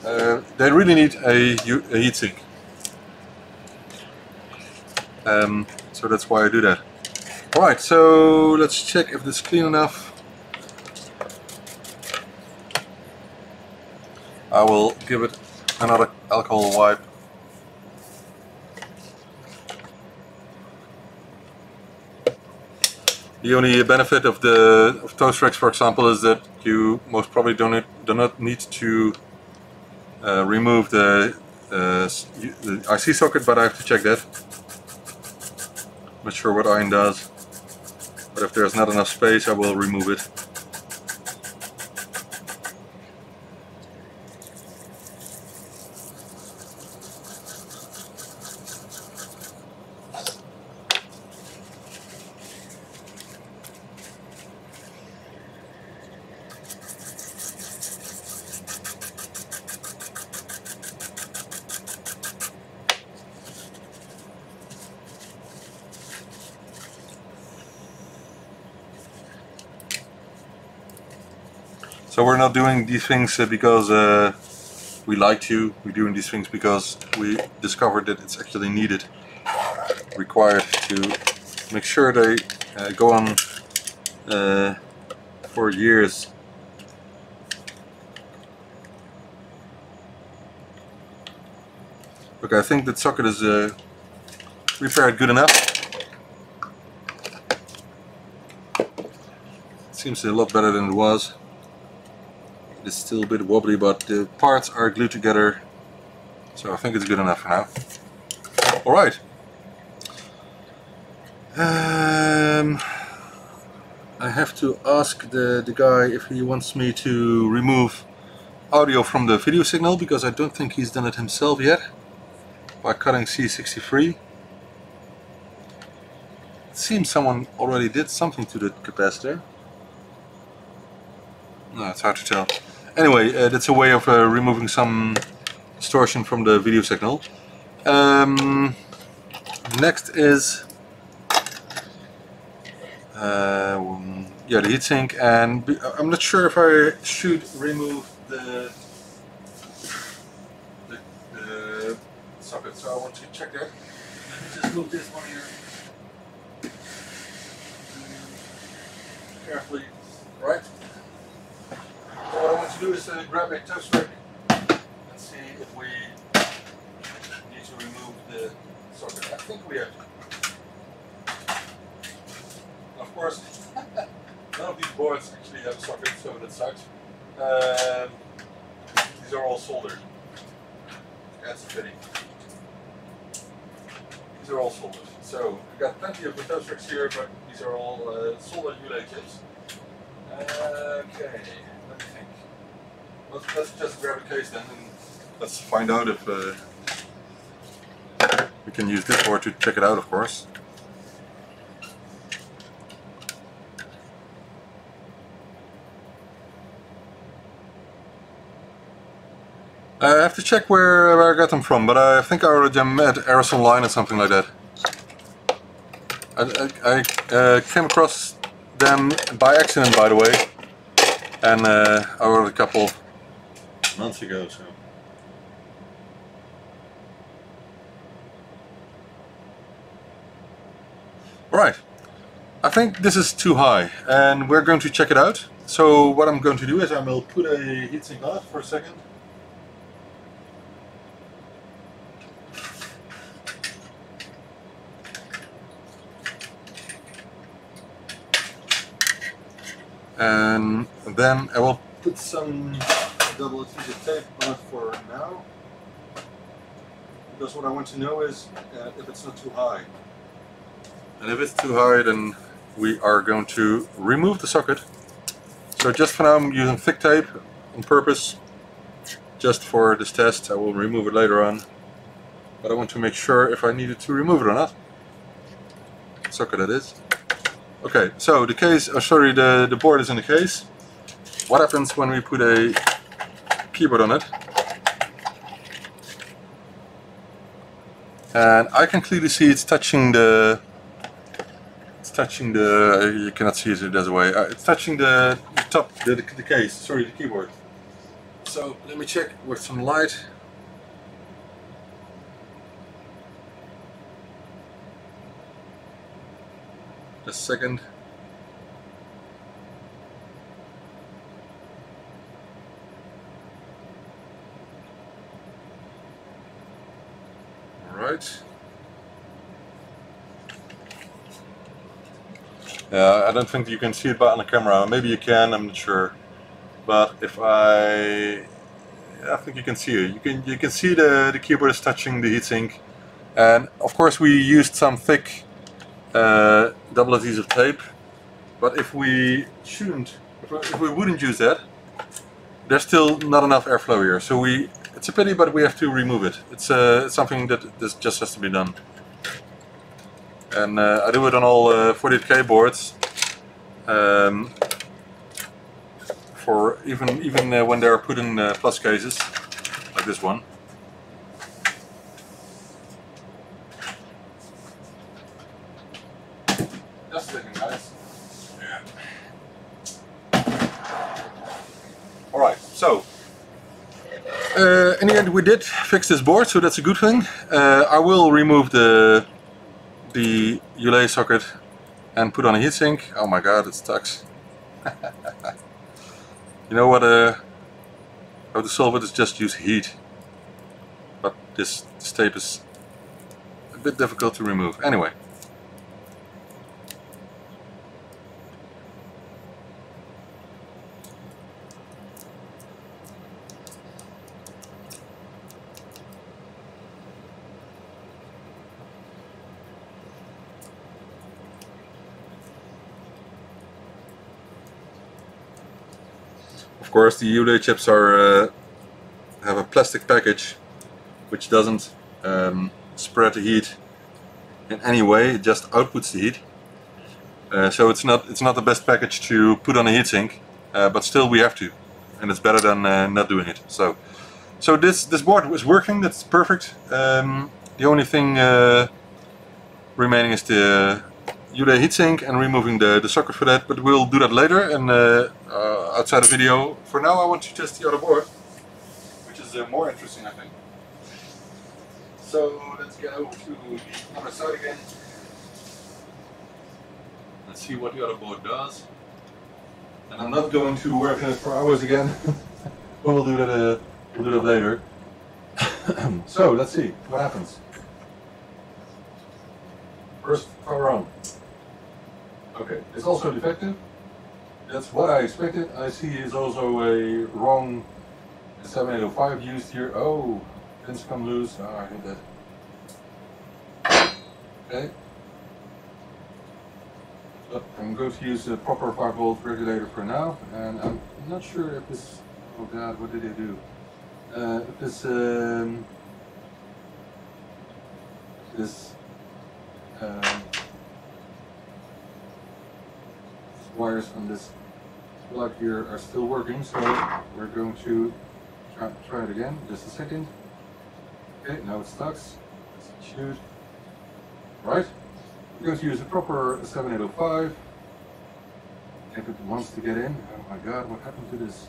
they really need a heatsink. So that's why I do that. Alright, so let's check if this is clean enough. I will give it another alcohol wipe. The only benefit of Toastracks, for example, is that you most probably do not need to remove the IC socket, but I have to check that. Not sure what iron does, but if there's not enough space, I will remove it. So we're not doing these things because we like to. We're doing these things because we discovered that it's actually needed, required to make sure they go on for years. Okay, I think that socket is repaired good enough. It seems a lot better than it was. It's still a bit wobbly, but the parts are glued together, so I think it's good enough for now. Alright. I have to ask the guy if he wants me to remove audio from the video signal, because I don't think he's done it himself yet by cutting C63. It seems someone already did something to the capacitor. No, it's hard to tell. Anyway, that's a way of removing some distortion from the video signal. Next is the heatsink, and I'm not sure if I should remove the socket, so I want to check that. Let me just move this one here carefully, right? So what I want to do is grab a Toastrack and see if we need to remove the think we have. Of course, none of these boards actually have a socket, so that sucks. These are all soldered. That's a pity. These are all soldered. So we've got plenty of the Toastracks here, but these are all soldered ULA chips. Okay, let me think. Let's just grab a case then, and let's find out if we can use this board to check it out, of course. I have to check where I got them from, but I think I ordered them at Aerosol Online or something like that. I came across them by accident, by the way, and I ordered a couple months ago. So. Alright, I think this is too high, and we're going to check it out. So what I'm going to do is I will put a heatsink on it for a second. And then I will put some double adhesive tape on it for now, because what I want to know is if it's not too high. And if it's too high, then we are going to remove the socket. So just for now I'm using thick tape on purpose, just for this test. I will remove it later on, but I want to make sure if I needed to remove it or not. Socket that is. Okay, so the case, the board is in the case. What happens when we put a keyboard on it? And I can clearly see it's touching the, you cannot see it the other way, it's touching the top, the case, sorry, the keyboard. So let me check with some light. Just a second. Alright. I don't think you can see it on the camera. Maybe you can, I'm not sure. But if I think you can see it. You can see the keyboard is touching the heatsink. And of course we used some thick double adhesive tape, but if we wouldn't use that, there's still not enough airflow here. So it's a pity, but we have to remove it. It's something that just has to be done. And I do it on all 48K boards, for even when they're put in plus cases, like this one. Just a second, guys. Yeah. Alright, so in the end we did fix this board, so that's a good thing. I will remove the ULA socket and put on a heatsink. Oh my god, it sucks. You know what, how to solve it is just use heat. But this tape is a bit difficult to remove. Anyway. Of course, the ULA chips are have a plastic package which doesn't spread the heat in any way. It just outputs the heat. So it's not the best package to put on a heatsink, but still we have to, and it's better than not doing it. So this board was working. That's perfect. The only thing remaining is the ULA heatsink and removing the socket for that, but we'll do that later and outside the video. For now I want to test the other board, which is more interesting, I think. So let's get over to the other side again. Let's see what the other board does. And I'm not going to work on it for hours again. We'll do that later. So let's see what happens. First power on. Okay, it's also defective. That's what I expected. I see is also a wrong 7805 used here. Oh, pins come loose. Oh, I hate that. Okay. But I'm going to use a proper 5-volt regulator for now, and I'm not sure if this. Oh God, what did they do? If this wires on this plug here are still working, so we're going to try it again. Just a second. Okay, now it stuck. Let's shoot. Right. We're going to use a proper 7805. If it wants to get in. Oh my God, what happened to this?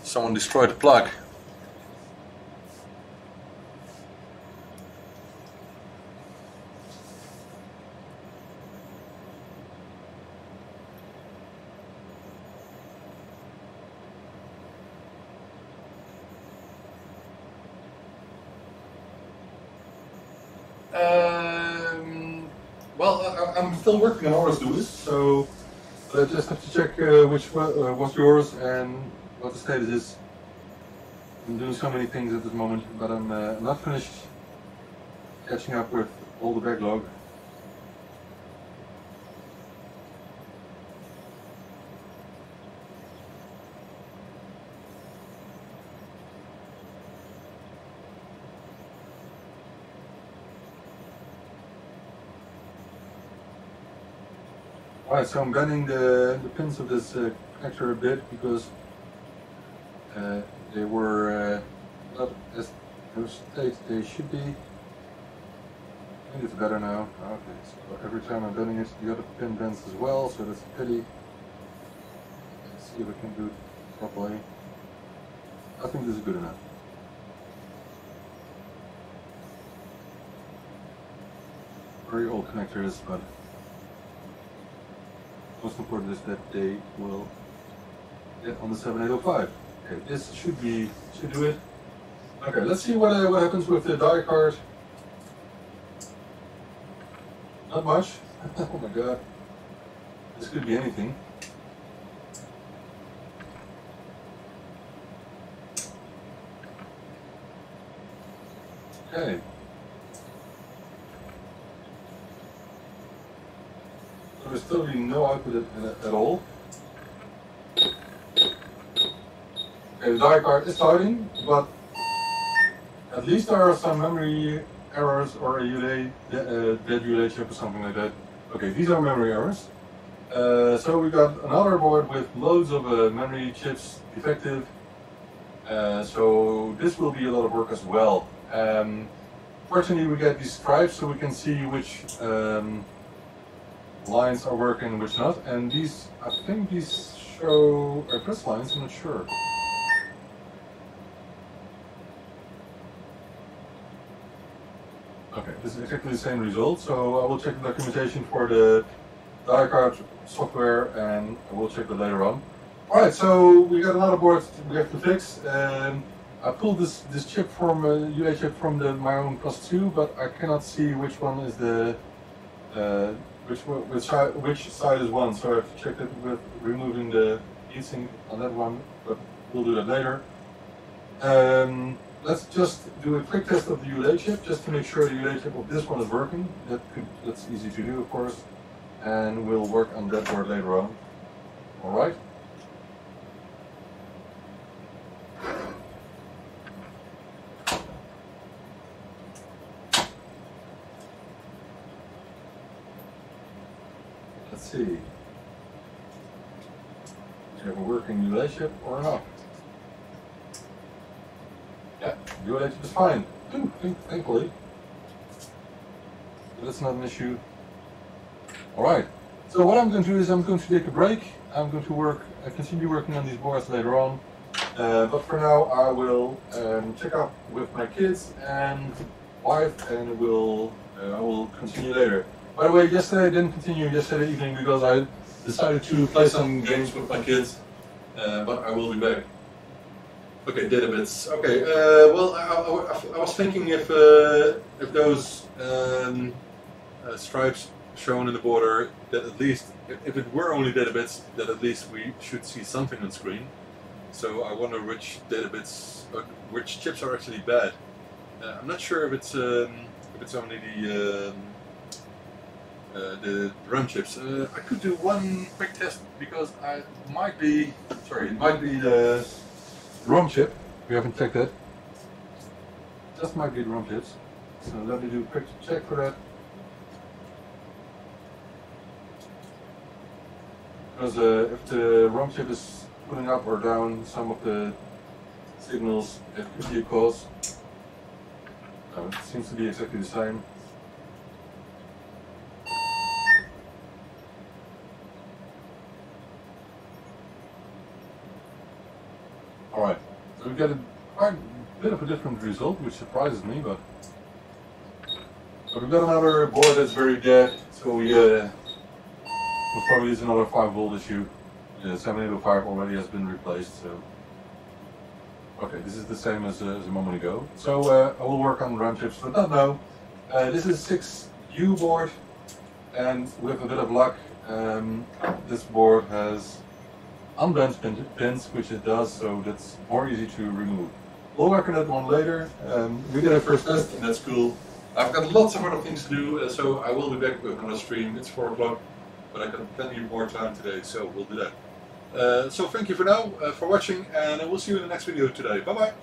Someone destroyed the plug. Well, I'm still working on ours, do this, so I just have to check which was yours and what the status is. I'm doing so many things at this moment, but I'm not finished catching up with all the backlog. Alright, so I'm bending the pins of this connector a bit because they were not as state they should be. I think it's better now. Okay, so every time I'm bending it, the other pin bends as well, so that's a pity. Let's see if I can do it properly. I think this is good enough. Very old connectors, but most important is that they will get on the 7805. Okay, this should do it. Okay, let's see what happens with the die card. Not much. Oh my God, this could be anything. Okay. So there's totally no output at all. Okay, the die card is starting, but at least there are some memory errors or a dead relay chip or something like that. Okay, these are memory errors. So we got another board with loads of memory chips defective. So this will be a lot of work as well. Fortunately, we get these stripes so we can see which lines are working and which not. And these, I think these show press lines, I'm not sure. Okay, this is exactly the same result, so I will check the documentation for the die card software and I will check that later on. Alright, so we got another board we have to fix. I pulled this chip from UA chip from my own plus 2, but I cannot see which one is the which side is one, so I have to check it with removing the heatsink on that one, but we'll do that later. Let's just do a quick test of the UA chip, just to make sure the UA chip of this one is working. That's easy to do, of course, and we'll work on that board later on. All right. Let's see. Do you have a working UA chip or not? Yeah, UA chip is fine. Thankfully. But that's not an issue. Alright, so what I'm going to do is I'm going to take a break. I'm going to continue working on these boards later on. But for now I will check up with my kids and wife and I will continue later. By the way, yesterday I didn't continue yesterday evening because I decided to play some games with my kids. But I will be back. Okay, data bits. Okay, well, I was thinking if those stripes shown in the border, that at least, if it were only data bits, that at least we should see something on screen. So I wonder which data bits, which chips are actually bad. I'm not sure if it's only the RAM chips. I could do one quick test because it might be the ROM chip. We haven't checked that. Just might be the ROM chips. So let me do a quick check for that. Because if the ROM chip is putting up or down some of the signals, it could be a cause. It seems to be exactly the same. Alright, so we get quite a bit of a different result, which surprises me, but we've got another board that's very dead, so we'll probably use another 5-volt issue. 7805 already has been replaced, so okay, this is the same as a moment ago. So I will work on RAM chips for that now. This is 6U board, and with a bit of luck, this board has unbranched pins, which it does, so that's more easy to remove. We'll work on that one later. We did our first test, and that's cool. I've got lots of other things to do, so I will be back with another stream. It's 4 o'clock, but I got plenty more time today, so we'll do that. So thank you for now, for watching, and we'll see you in the next video today. Bye bye!